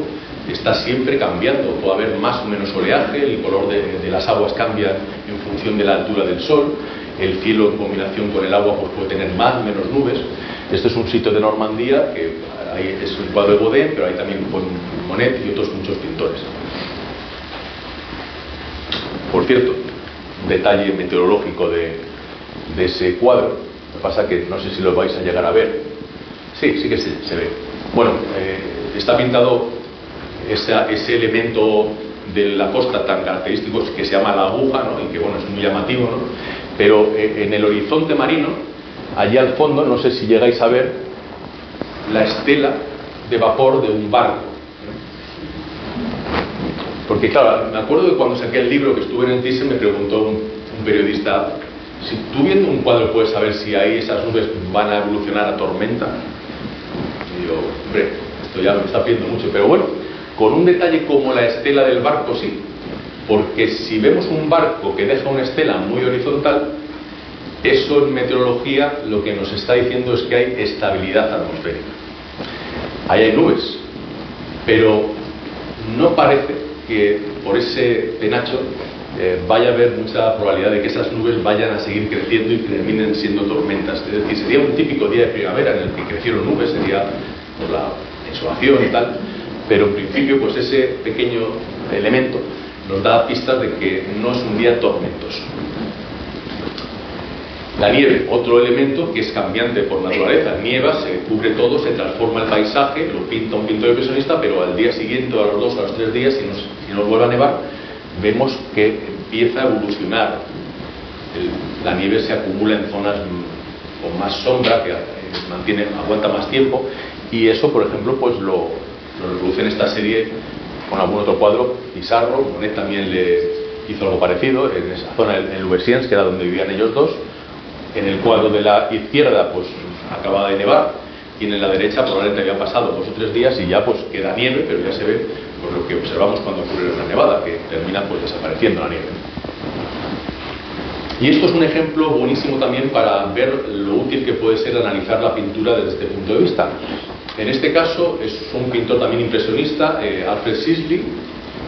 está siempre cambiando, puede haber más o menos oleaje, el color de las aguas cambia en función de la altura del sol, el cielo en combinación con el agua pues, puede tener más o menos nubes. Este es un sitio de Normandía, que es un cuadro de Bodin, pero hay también Monet y otros muchos pintores. Por cierto, un detalle meteorológico de ese cuadro, lo que pasa que no sé si lo vais a llegar a ver. Sí, sí que se ve. Bueno, está pintado ese elemento de la costa tan característico que se llama la aguja, ¿no? Y que bueno, es muy llamativo, ¿no? Pero en el horizonte marino, allí al fondo, no sé si llegáis a ver la estela de vapor de un barco. Porque claro, me acuerdo de cuando saqué el libro que estuve en el Thyssen, me preguntó un periodista, si tú viendo un cuadro puedes saber si ahí esas nubes van a evolucionar a tormenta. Y digo, hombre, esto ya me está pidiendo mucho, pero bueno, con un detalle como la estela del barco sí, porque si vemos un barco que deja una estela muy horizontal, eso en meteorología lo que nos está diciendo es que hay estabilidad atmosférica. Ahí hay nubes, pero no parece que por ese penacho vaya a haber mucha probabilidad de que esas nubes vayan a seguir creciendo y terminen siendo tormentas. Es decir, sería un típico día de primavera en el que crecieron nubes, sería por la insolación y tal, pero en principio pues ese pequeño elemento nos da pistas de que no es un día tormentoso. La nieve, otro elemento que es cambiante por naturaleza, nieva, se cubre todo, se transforma el paisaje, lo pinta un pintor impresionista, pero al día siguiente, a los 2, a los 3 días, si nos vuelve a nevar, vemos que empieza a evolucionar. La nieve se acumula en zonas con más sombra, que aguanta más tiempo, y eso, por ejemplo, pues lo reproduce en esta serie con algún otro cuadro. Pissarro, Monet también le hizo algo parecido en esa zona, en Louveciennes, que era donde vivían ellos dos. En el cuadro de la izquierda pues acaba de nevar, y en la derecha probablemente había pasado 2 o 3 días y ya pues queda nieve, pero ya se ve por lo que observamos cuando ocurre una nevada, que termina pues desapareciendo la nieve. Y esto es un ejemplo buenísimo también para ver lo útil que puede ser analizar la pintura desde este punto de vista. En este caso es un pintor también impresionista, Alfred Sisley.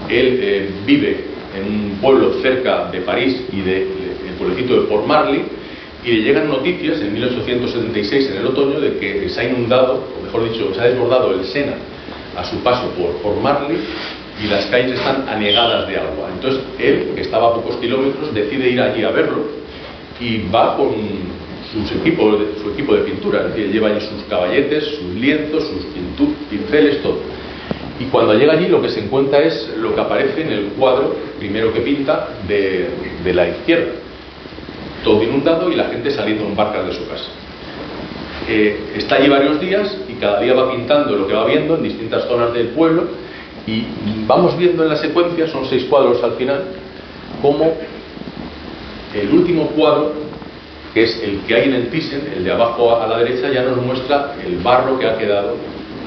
Él vive en un pueblo cerca de París y del pueblecito de Port Marly, y le llegan noticias en 1876, en el otoño, de que se ha inundado, o mejor dicho, se ha desbordado el Sena a su paso por Marly, y las calles están anegadas de agua. Entonces él, que estaba a pocos kilómetros, decide ir allí a verlo, y va con su equipo de pintura, es decir, lleva allí sus caballetes, sus lienzos, sus pinceles, todo. Y cuando llega allí lo que se encuentra es lo que aparece en el cuadro primero que pinta de la izquierda. Todo inundado y la gente saliendo en barcas de su casa. Está allí varios días y cada día va pintando lo que va viendo en distintas zonas del pueblo, y vamos viendo en la secuencia, son 6 cuadros al final, como el último cuadro, que es el que hay en el Thyssen, el de abajo a la derecha, ya nos muestra el barro que ha quedado,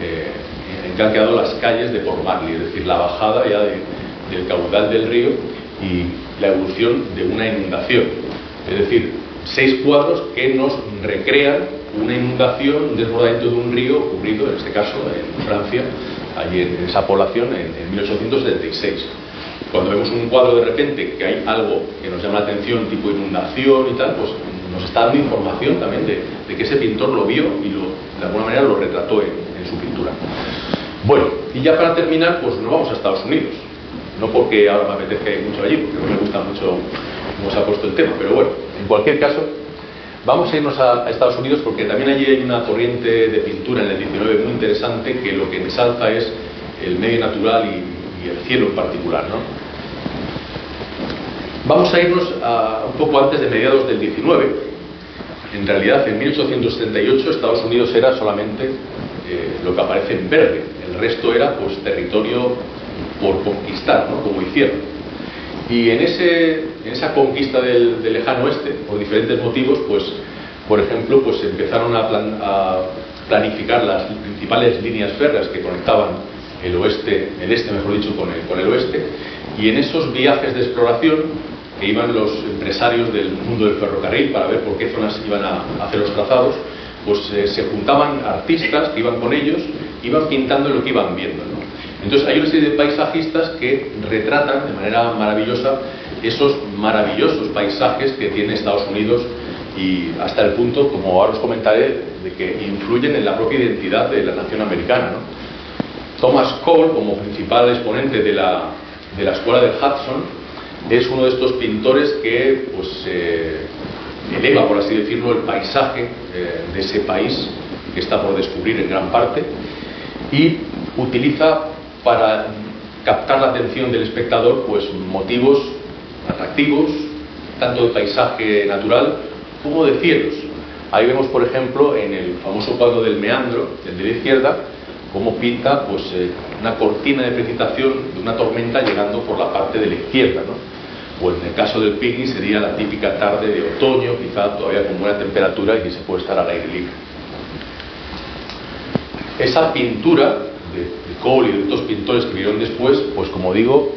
en que han quedado las calles de Port Marly, es decir, la bajada ya del caudal del río y la evolución de una inundación. Es decir, 6 cuadros que nos recrean una inundación, un desbordamiento de un río ocurrido, en este caso, en Francia, allí en esa población, en 1876. Cuando vemos un cuadro de repente que hay algo que nos llama la atención, tipo inundación y tal, pues nos está dando información también de que ese pintor lo vio y de alguna manera lo retrató en su pintura. Bueno, y ya para terminar, pues nos vamos a Estados Unidos. No porque ahora me apetezca ir mucho allí, porque no me gusta mucho cómo se ha puesto el tema, pero bueno, en cualquier caso, vamos a irnos a Estados Unidos, porque también allí hay una corriente de pintura en el 19 muy interesante, que lo que ensalza es el medio natural y el cielo en particular, ¿no? Vamos a irnos un poco antes de mediados del 19. En realidad, en 1878 Estados Unidos era solamente lo que aparece en verde. El resto era pues territorio por conquistar, ¿no? Como hicieron. Y en esa conquista del lejano oeste, por diferentes motivos, pues, por ejemplo, pues empezaron a planificar las principales líneas férreas que conectaban el este, mejor dicho, con el oeste, y en esos viajes de exploración que iban los empresarios del mundo del ferrocarril para ver por qué zonas iban a hacer los trazados, pues se juntaban artistas que iban con ellos, iban pintando lo que iban viendo, ¿no? Entonces hay una serie de paisajistas que retratan de manera maravillosa esos maravillosos paisajes que tiene Estados Unidos, y hasta el punto, como ahora os comentaré, de que influyen en la propia identidad de la nación americana, ¿no? Thomas Cole, como principal exponente de la escuela del Hudson, es uno de estos pintores que pues eleva, por así decirlo, el paisaje de ese país que está por descubrir en gran parte, y utiliza para captar la atención del espectador pues motivos atractivos, tanto de paisaje natural como de cielos. Ahí vemos, por ejemplo, en el famoso cuadro del Meandro, el de la izquierda, cómo pinta pues una cortina de precipitación de una tormenta llegando por la parte de la izquierda, ¿no? O en el caso del picnic sería la típica tarde de otoño, quizá todavía con buena temperatura y que se puede estar al aire libre. Esa pintura de Cole y de otros pintores que vinieron después, pues como digo,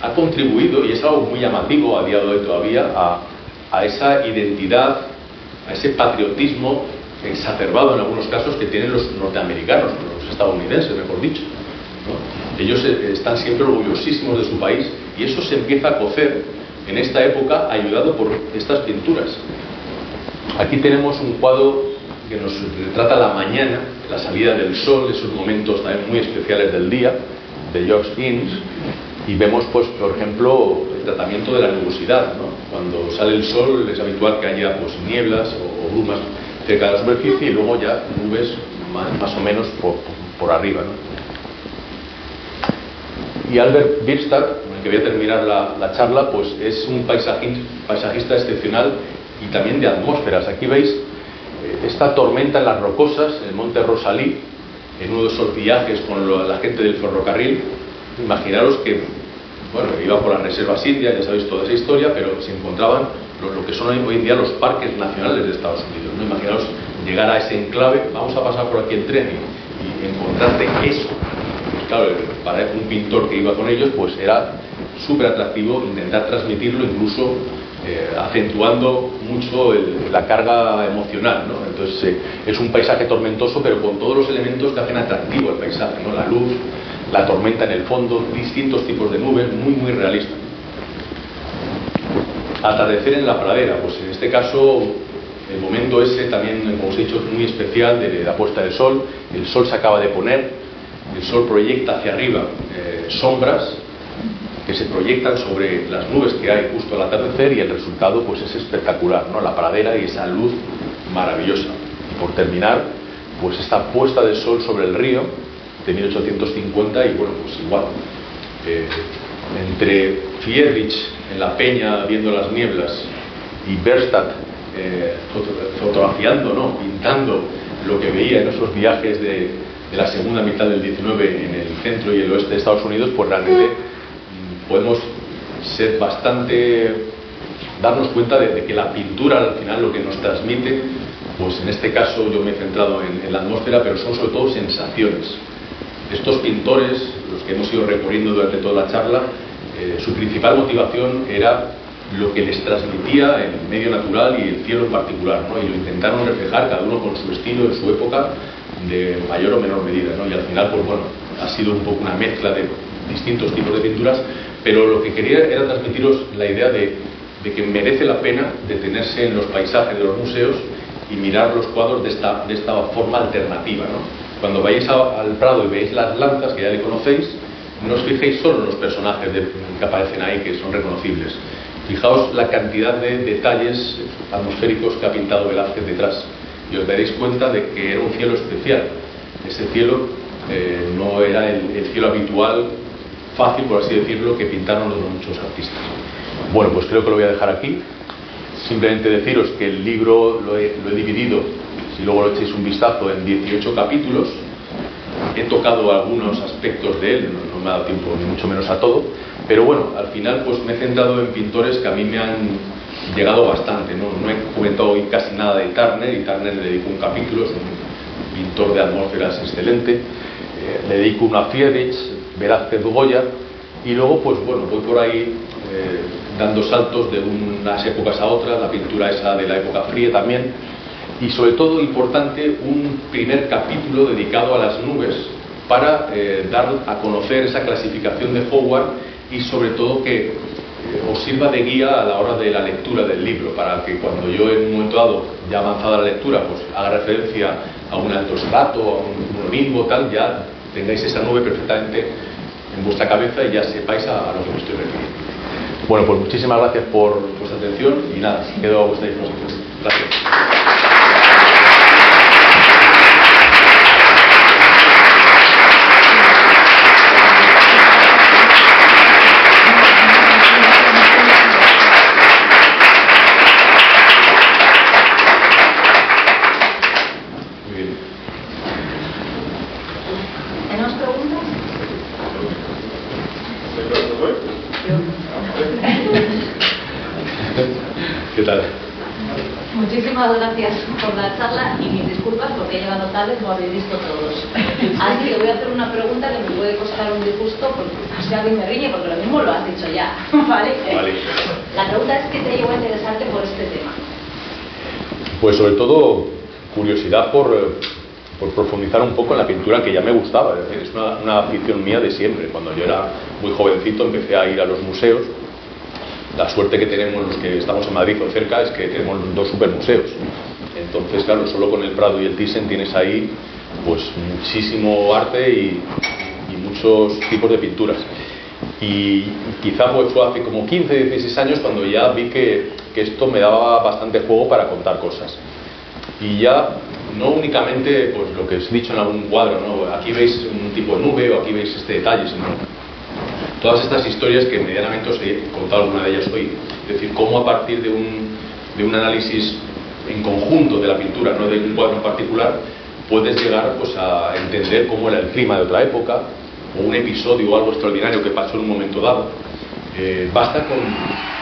ha contribuido, y es algo muy llamativo a día de hoy todavía, a esa identidad, a ese patriotismo exacerbado en algunos casos que tienen los norteamericanos, los estadounidenses, mejor dicho, ¿no? Ellos están siempre orgullosísimos de su país, y eso se empieza a cocer en esta época, ayudado por estas pinturas. Aquí tenemos un cuadro que nos retrata la mañana, la salida del sol, esos momentos también muy especiales del día, de George Eames, y vemos, pues, por ejemplo, el tratamiento de la nubosidad, ¿no? Cuando sale el sol es habitual que haya pues nieblas o brumas cerca de la superficie, y luego ya nubes más o menos por arriba, ¿no? Y Albert Bierstadt, con el que voy a terminar la charla, pues es un paisajista excepcional y también de atmósferas. Aquí veis esta tormenta en las rocosas, en el monte Rosalí, en uno de esos viajes con la gente del ferrocarril. Imaginaros que, bueno, iba por las reservas indias, ya sabéis toda esa historia, pero se encontraban lo que son hoy en día los parques nacionales de Estados Unidos, ¿no? Imaginaros llegar a ese enclave, vamos a pasar por aquí en tren y encontrarte eso. Claro, para un pintor que iba con ellos, pues era súper atractivo intentar transmitirlo, incluso acentuando mucho la carga emocional, ¿no? Entonces es un paisaje tormentoso, pero con todos los elementos que hacen atractivo el paisaje, ¿no? La luz, la tormenta en el fondo, distintos tipos de nubes, muy muy realista. Atardecer en la pradera, pues en este caso el momento ese también, como os he dicho, es muy especial, de la puesta del sol. El sol se acaba de poner, el sol proyecta hacia arriba sombras que se proyectan sobre las nubes que hay justo al atardecer, y el resultado pues es espectacular, ¿no? La pradera y esa luz maravillosa. Y por terminar, pues esta puesta de sol sobre el río de 1850, y bueno, pues igual entre Friedrich en la peña viendo las nieblas y Bierstadt fotografiando, ¿no? Pintando lo que veía en esos viajes de la segunda mitad del 19 en el centro y el oeste de Estados Unidos, pues realmente podemos ser darnos cuenta de que la pintura al final lo que nos transmite, pues en este caso yo me he centrado en la atmósfera, pero son sobre todo sensaciones. Estos pintores, los que hemos ido recorriendo durante toda la charla, su principal motivación era lo que les transmitía el medio natural y el cielo en particular, ¿no? Y lo intentaron reflejar cada uno con su estilo en su época, de mayor o menor medida, ¿no? Y al final, pues bueno, ha sido un poco una mezcla de distintos tipos de pinturas, pero lo que quería era transmitiros la idea de que merece la pena detenerse en los paisajes de los museos y mirar los cuadros de esta forma alternativa, ¿no? Cuando vayáis al Prado y veáis las lanzas, que ya le conocéis, no os fijéis solo en los personajes que aparecen ahí, que son reconocibles. Fijaos la cantidad de detalles atmosféricos que ha pintado Velázquez detrás, y os daréis cuenta de que era un cielo especial. Ese cielo no era el cielo habitual, fácil, por así decirlo, que pintaron los muchos artistas. Bueno, pues creo que lo voy a dejar aquí. Simplemente deciros que el libro lo he dividido, si luego lo echéis un vistazo, en 18 capítulos, he tocado algunos aspectos de él, no me ha dado tiempo ni mucho menos a todo, pero bueno, al final pues me he centrado en pintores que a mí me han llegado bastante, no he comentado hoy casi nada de Turner, y Turner le dedico un capítulo, es un pintor de atmósferas excelente, le dedico uno a Friedrich, Velázquez, Goya, y luego pues bueno, voy por ahí dando saltos de unas épocas a otras, la pintura esa de la época fría también, y sobre todo importante un primer capítulo dedicado a las nubes para dar a conocer esa clasificación de Howard y sobre todo que os sirva de guía a la hora de la lectura del libro, para que cuando yo en un momento dado, ya avanzada la lectura, pues haga referencia a un alto estrato, a un nimbo, tal, ya tengáis esa nube perfectamente en vuestra cabeza y ya sepáis a lo que me estoy refiriendo. Bueno, pues muchísimas gracias por vuestra atención y nada, quedo a vuestra disposición. Gracias. ¿Qué tal? Muchísimas gracias por la charla y mis disculpas porque he llegado tarde, como habéis visto todos. Así que voy a hacer una pregunta que me puede costar un disgusto porque si alguien me riñe, porque lo mismo lo has dicho ya. ¿Vale? Vale. La pregunta es: ¿qué te llevó a interesarte por este tema? Pues sobre todo curiosidad por profundizar un poco en la pintura, que ya me gustaba. Es una afición mía de siempre. Cuando yo era muy jovencito empecé a ir a los museos. La suerte que tenemos los que estamos en Madrid o cerca es que tenemos dos supermuseos. Entonces, claro, solo con el Prado y el Thyssen tienes ahí pues muchísimo arte y muchos tipos de pinturas. Y quizá pues fue hace como 15, 16 años cuando ya vi que esto me daba bastante juego para contar cosas. Y ya no únicamente pues lo que os he dicho en algún cuadro, ¿no? Aquí veis un tipo de nube o aquí veis este detalle, sino todas estas historias que medianamente os he contado alguna de ellas hoy. Es decir, cómo a partir de un análisis en conjunto de la pintura, no de un cuadro en particular, puedes llegar pues a entender cómo era el clima de otra época o un episodio o algo extraordinario que pasó en un momento dado. Basta con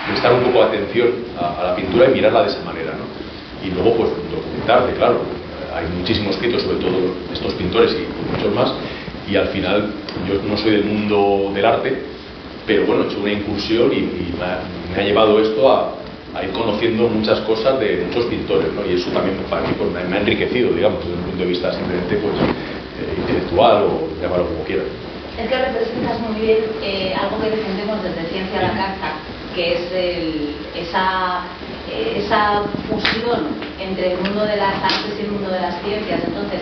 prestar un poco de atención a la pintura y mirarla de esa manera, ¿no? Y luego pues documentarte, claro. Hay muchísimos escritos sobre todo estos pintores y muchos más, y al final yo no soy del mundo del arte, pero bueno, he hecho una incursión y me ha llevado esto a ir conociendo muchas cosas de muchos pintores, ¿no? Y eso también para mí pues, me ha enriquecido, digamos, desde un punto de vista simplemente pues, intelectual o llamarlo como quieras. Es que representas muy bien algo que defendemos desde Ciencia a la Carta, que es esa fusión entre el mundo de las artes y el mundo de las ciencias. Entonces,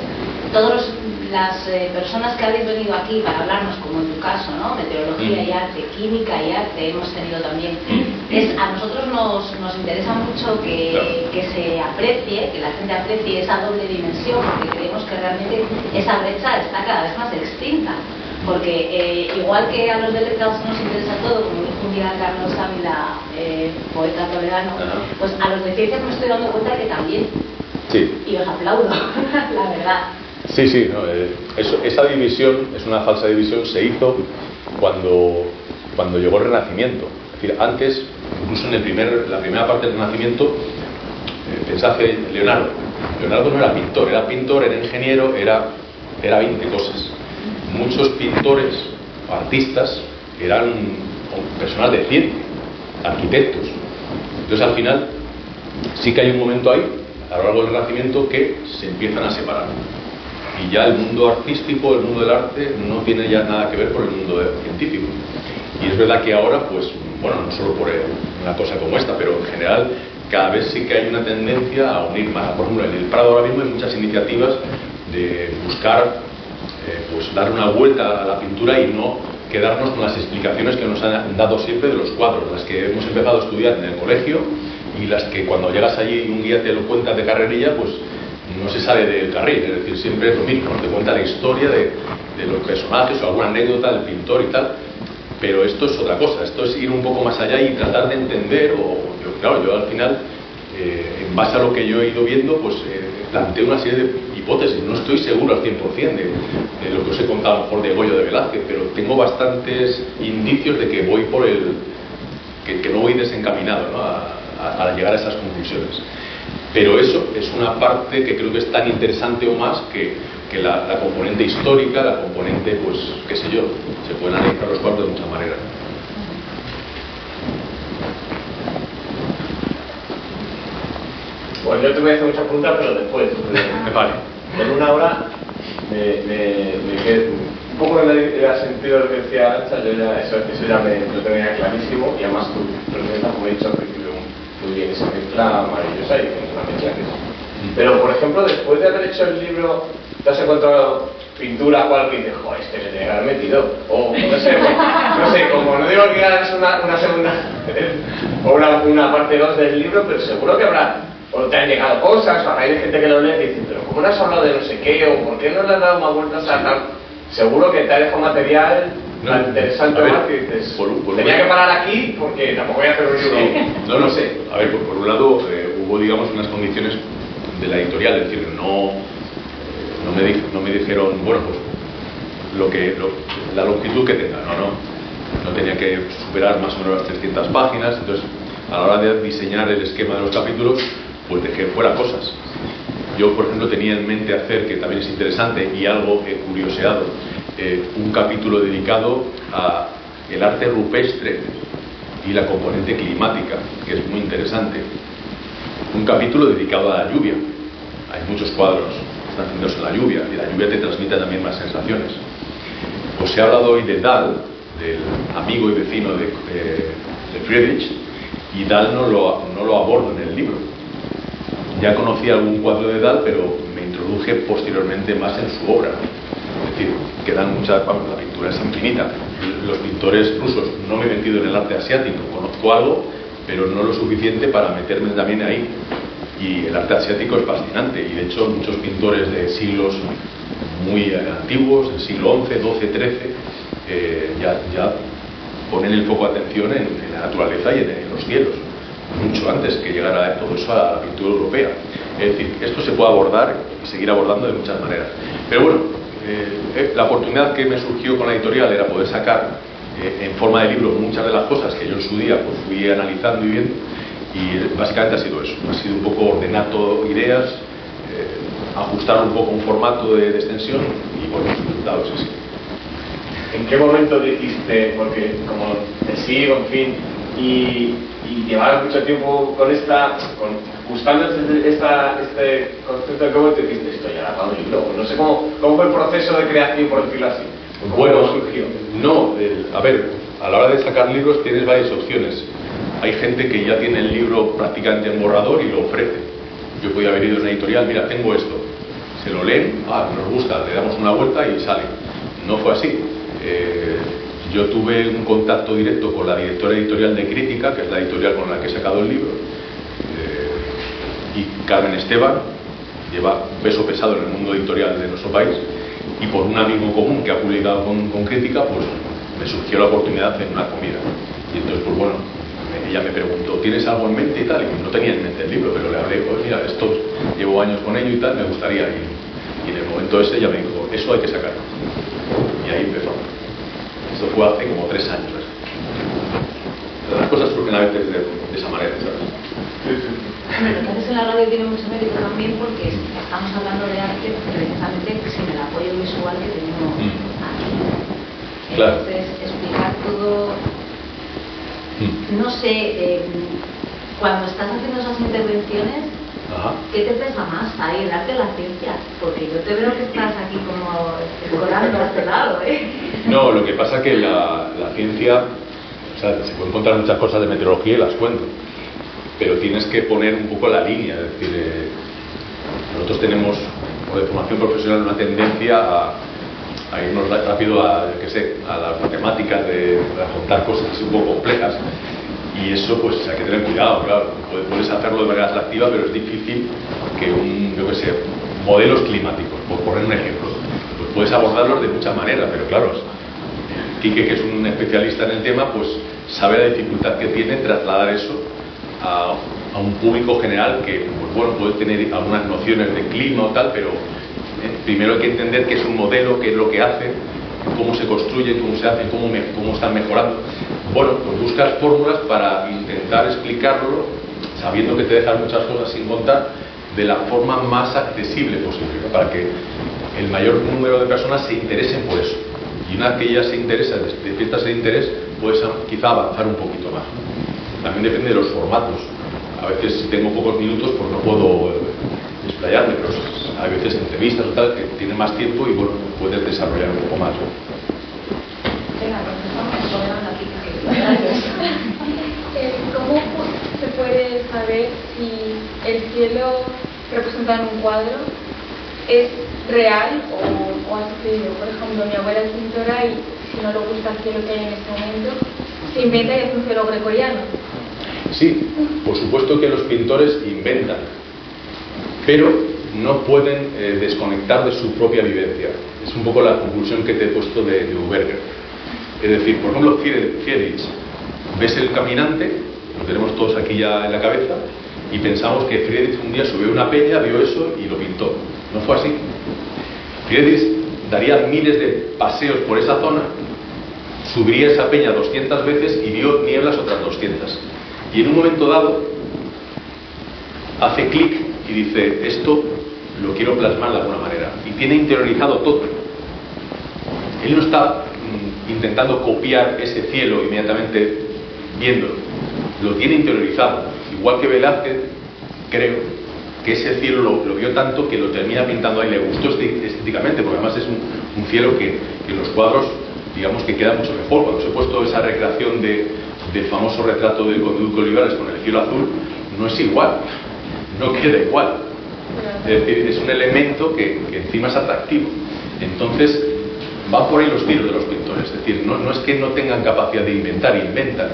todas las personas que habéis venido aquí para hablarnos, como en tu caso, ¿no? Meteorología y arte, química y arte, hemos tenido también. A nosotros nos interesa mucho que se aprecie, que la gente aprecie esa doble dimensión, porque creemos que realmente esa brecha está cada vez más extinta. Porque igual que a los de letras nos interesa todo, como dijo un día Carlos Ávila, poeta toledano, pues a los de ciencias me estoy dando cuenta que también. Sí. Y os aplaudo, la verdad. Sí, no, esa división es una falsa división, se hizo cuando llegó el Renacimiento. Es decir, antes, incluso en la primera parte del Renacimiento, pensad en Leonardo. Leonardo no era pintor, era ingeniero, era 20 cosas. Muchos pintores, artistas, eran personas de ciencia, arquitectos. Entonces al final sí que hay un momento ahí, a lo largo del Renacimiento, que se empiezan a separar. Y ya el mundo artístico, el mundo del arte, no tiene ya nada que ver con el mundo científico. Y es verdad que ahora, pues, bueno, no solo por una cosa como esta, pero en general cada vez sí que hay una tendencia a unir más. Por ejemplo, en el Prado ahora mismo hay muchas iniciativas de buscar pues dar una vuelta a la pintura y no quedarnos con las explicaciones que nos han dado siempre de los cuadros, las que hemos empezado a estudiar en el colegio y las que cuando llegas allí y un guía te lo cuenta de carrerilla, pues no se sale del carril, es decir, siempre es lo mismo, te cuenta la historia de los personajes o alguna anécdota del pintor y tal, pero esto es otra cosa, esto es ir un poco más allá y tratar de entender, claro, yo al final en base a lo que yo he ido viendo, pues planteo una serie de hipótesis. No estoy seguro al 100% de lo que os he contado a lo mejor de Goyo de Velázquez, pero tengo bastantes indicios de que voy por que no voy desencaminado, ¿no?, a llegar a esas conclusiones. Pero eso es una parte que creo que es tan interesante o más que la componente histórica, la componente, pues, qué sé yo, se pueden analizar los cuadros de muchas maneras. Bueno, yo te voy a hacer muchas preguntas, pero después. Vale. En una hora me quedé un poco en el sentido de lo que decía Arancha. Yo ya, eso ya lo tenía clarísimo, y además tú presentas, como he dicho al principio, muy bien esa mezcla maravillosa, y tienes una mezcla que es. Pero, por ejemplo, después de haber hecho el libro, ¿te has encontrado pintura o algo que dices, joder, este le tenía que haber metido? O no sé, como no digo que hagas una segunda o una parte 2 del libro, pero seguro que habrá, o te han llegado cosas, o hay gente que lo lee y dice, pero ¿cómo no has hablado de no sé qué? O ¿por qué no le has dado más vueltas a tal? Seguro que te ha dejado material tan interesante, más que dices, tenía que parar aquí porque tampoco voy a hacer un libro. Sí. No sé. A ver, por un lado, hubo, digamos, unas condiciones de la editorial, es decir, no me dijeron, bueno, pues la longitud que tenga, no tenía que superar más o menos las 300 páginas. Entonces, a la hora de diseñar el esquema de los capítulos, pues dejé fuera cosas. Yo, por ejemplo, tenía en mente hacer, que también es interesante y algo he curioseado, un capítulo dedicado a el arte rupestre y la componente climática, que es muy interesante. Un capítulo dedicado a la lluvia. Hay muchos cuadros que están centrados en la lluvia, y la lluvia te transmite también más sensaciones. Os he hablado hoy de Dahl, del amigo y vecino de Friedrich, y Dahl no lo abordo en el libro. Ya conocí algún cuadro de Dahl, pero me introduje posteriormente más en su obra. Es decir, quedan muchas, la pintura es infinita. Los pintores rusos, no me he metido en el arte asiático, conozco algo, pero no lo suficiente para meterme también ahí. Y el arte asiático es fascinante, y de hecho muchos pintores de siglos muy antiguos, del siglo XI, XII, XIII, ya ponen el foco de atención en la naturaleza y en los cielos, mucho antes que llegara todo eso a la pintura europea. Es decir, esto se puede abordar y seguir abordando de muchas maneras. Pero bueno, la oportunidad que me surgió con la editorial era poder sacar en forma de libro muchas de las cosas que yo en su día pues fui analizando y viendo, y básicamente ha sido eso, ha sido un poco ordenar todo ideas, ajustar un poco un formato de extensión, y bueno, los resultados así. ¿En qué momento dijiste, porque como te sigo, en fin, y llevar mucho tiempo buscando este concepto, ¿cómo te dijiste esto? Ya para un libro. No sé cómo fue el proceso de creación, por decirlo así. ¿Cómo surgió? No, a ver, a la hora de sacar libros tienes varias opciones. Hay gente que ya tiene el libro prácticamente en borrador y lo ofrece. Yo podía haber ido a una editorial, mira, tengo esto. Se lo leen, nos gusta, le damos una vuelta y sale. No fue así. Yo tuve un contacto directo con la directora editorial de Crítica, que es la editorial con la que he sacado el libro, y Carmen Esteban lleva un peso pesado en el mundo editorial de nuestro país, y por un amigo común que ha publicado con Crítica, pues me surgió la oportunidad de hacer una comida. Y entonces, pues bueno, ella me preguntó, ¿tienes algo en mente y tal? Y no tenía en mente el libro, pero le hablé, pues mira, esto llevo años con ello y tal, me gustaría. Y en el momento ese ella me dijo, eso hay que sacarlo. Y ahí empezó. Esto fue hace como 3 años. Las cosas surgen a veces de esa manera, ¿sabes? Lo que haces en la radio tiene mucho mérito también, porque estamos hablando de arte precisamente sin el apoyo visual que tenemos aquí. Claro. Entonces, explicar todo, no sé, cuando estás haciendo esas intervenciones, ¿qué te pesa más ahí, el arte o la ciencia? Porque yo te veo que estás aquí como escorando a este lado, No, lo que pasa es que la ciencia, o sea, se pueden contar muchas cosas de meteorología y las cuento, pero tienes que poner un poco la línea. Es decir, nosotros tenemos, por de formación profesional, una tendencia a irnos rápido a las matemáticas, de contar cosas así un poco complejas, y eso pues hay que tener cuidado. Claro, puedes hacerlo de manera atractiva, pero es difícil que modelos climáticos, por poner un ejemplo, pues puedes abordarlos de muchas maneras, pero claro, Quique, que es un especialista en el tema, pues sabe la dificultad que tiene trasladar eso a a un público general que, pues bueno, puede tener algunas nociones de clima o tal, pero primero hay que entender qué es un modelo, qué es lo que hace, cómo se construye, cómo se hace, cómo están mejorando. Bueno, pues buscas fórmulas para intentar explicarlo, sabiendo que te dejan muchas cosas sin contar, de la forma más accesible posible, ¿no? Para que el mayor número de personas se interesen por eso. Y una vez que ya se interesa, despierta ese interés, puedes quizá avanzar un poquito más, ¿no? También depende de los formatos. A veces, si tengo pocos minutos, pues no puedo explayarme, pero hay veces entrevistas o tal que tienen más tiempo y bueno, puedes desarrollar un poco más, ¿no? Venga, pues estamos aquí. ¿Cómo se puede saber si el cielo representado en un cuadro es real o ha sucedido? Por ejemplo, mi abuela es pintora y si no le gusta el cielo que hay en este momento, se inventa y es un cielo gregoriano. Sí, por supuesto que los pintores inventan, pero no pueden desconectar de su propia vivencia. Es un poco la conclusión que te he puesto de Huberger. Es decir, por ejemplo, Friedrich, ves el caminante, lo tenemos todos aquí ya en la cabeza, y pensamos que Friedrich un día subió una peña, vio eso y lo pintó. No fue así. Friedrich daría miles de paseos por esa zona, subiría esa peña 200 veces y vio nieblas otras 200. Y en un momento dado hace clic y dice, esto lo quiero plasmar de alguna manera. Y tiene interiorizado todo. Él no está intentando copiar ese cielo inmediatamente viéndolo. Lo tiene interiorizado. Igual que Velázquez, creo que ese cielo lo vio tanto que lo termina pintando ahí. Le gustó estéticamente, porque además es un cielo que en los cuadros, digamos que queda mucho mejor. Cuando se ha puesto esa recreación del famoso retrato del conde Duque Olivares con el cielo azul, no es igual, no queda igual. Es decir, es un elemento que encima es atractivo. Entonces, van por ahí los tiros de los pintores. Es decir, no es que no tengan capacidad de inventar, inventan,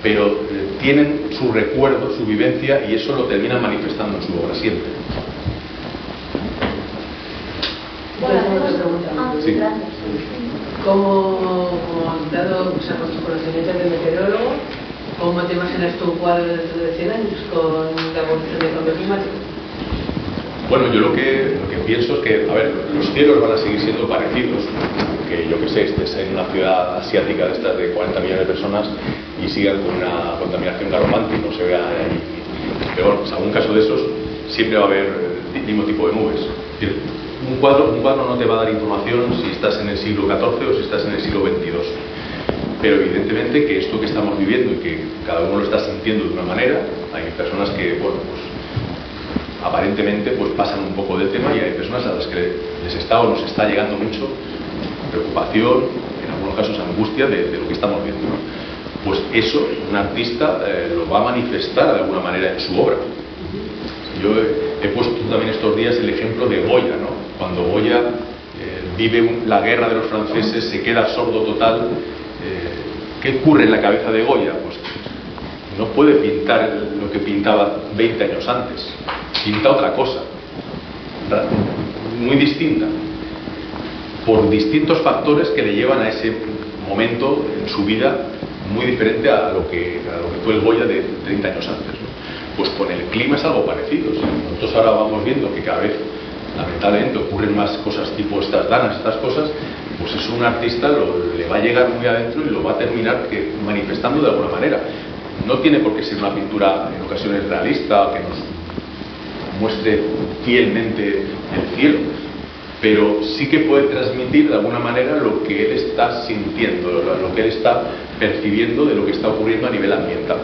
pero tienen su recuerdo, su vivencia, y eso lo terminan manifestando en su obra siempre. Sí. ¿Cómo, dado tus conocimientos de meteorólogo, cómo te imaginas tu cuadro dentro de 100 años con la evolución del cambio climático? Bueno, yo lo que pienso es que, a ver, los cielos van a seguir siendo parecidos, que yo que sé, estés en una ciudad asiática de estas de 40 millones de personas y sigan con una contaminación galopante y no se vea ahí. Pero bueno, pues algún caso de esos siempre va a haber el mismo tipo de nubes. Es decir, un cuadro no te va a dar información si estás en el siglo XIV o si estás en el siglo XXII. Pero evidentemente que esto que estamos viviendo y que cada uno lo está sintiendo de una manera, hay personas que, bueno, pues aparentemente pues pasan un poco del tema, y hay personas a las que les está o nos está llegando mucho preocupación, en algunos casos angustia de lo que estamos viendo, ¿no? Pues eso un artista lo va a manifestar de alguna manera en su obra. Yo he puesto también estos días el ejemplo de Goya, ¿no? Cuando Goya vive la guerra de los franceses, se queda sordo total. ¿Qué ocurre en la cabeza de Goya? Pues no puede pintar lo que pintaba 20 años antes, pinta otra cosa muy distinta, por distintos factores que le llevan a ese momento en su vida muy diferente a lo que fue el Goya de 30 años antes, ¿no? Pues con el clima es algo parecido. Si nosotros ahora vamos viendo que cada vez lamentablemente ocurren más cosas tipo estas danas, estas cosas, pues eso un artista le va a llegar muy adentro y lo va a terminar manifestando de alguna manera. No tiene por qué ser una pintura en ocasiones realista que nos muestre fielmente el cielo, pero sí que puede transmitir de alguna manera lo que él está sintiendo, lo que él está percibiendo de lo que está ocurriendo a nivel ambiental.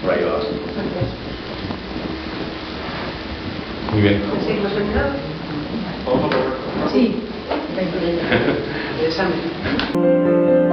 Por ahí va. Muy bien. ¿Seguimos terminados? Vamos a probar. Sí. El examen.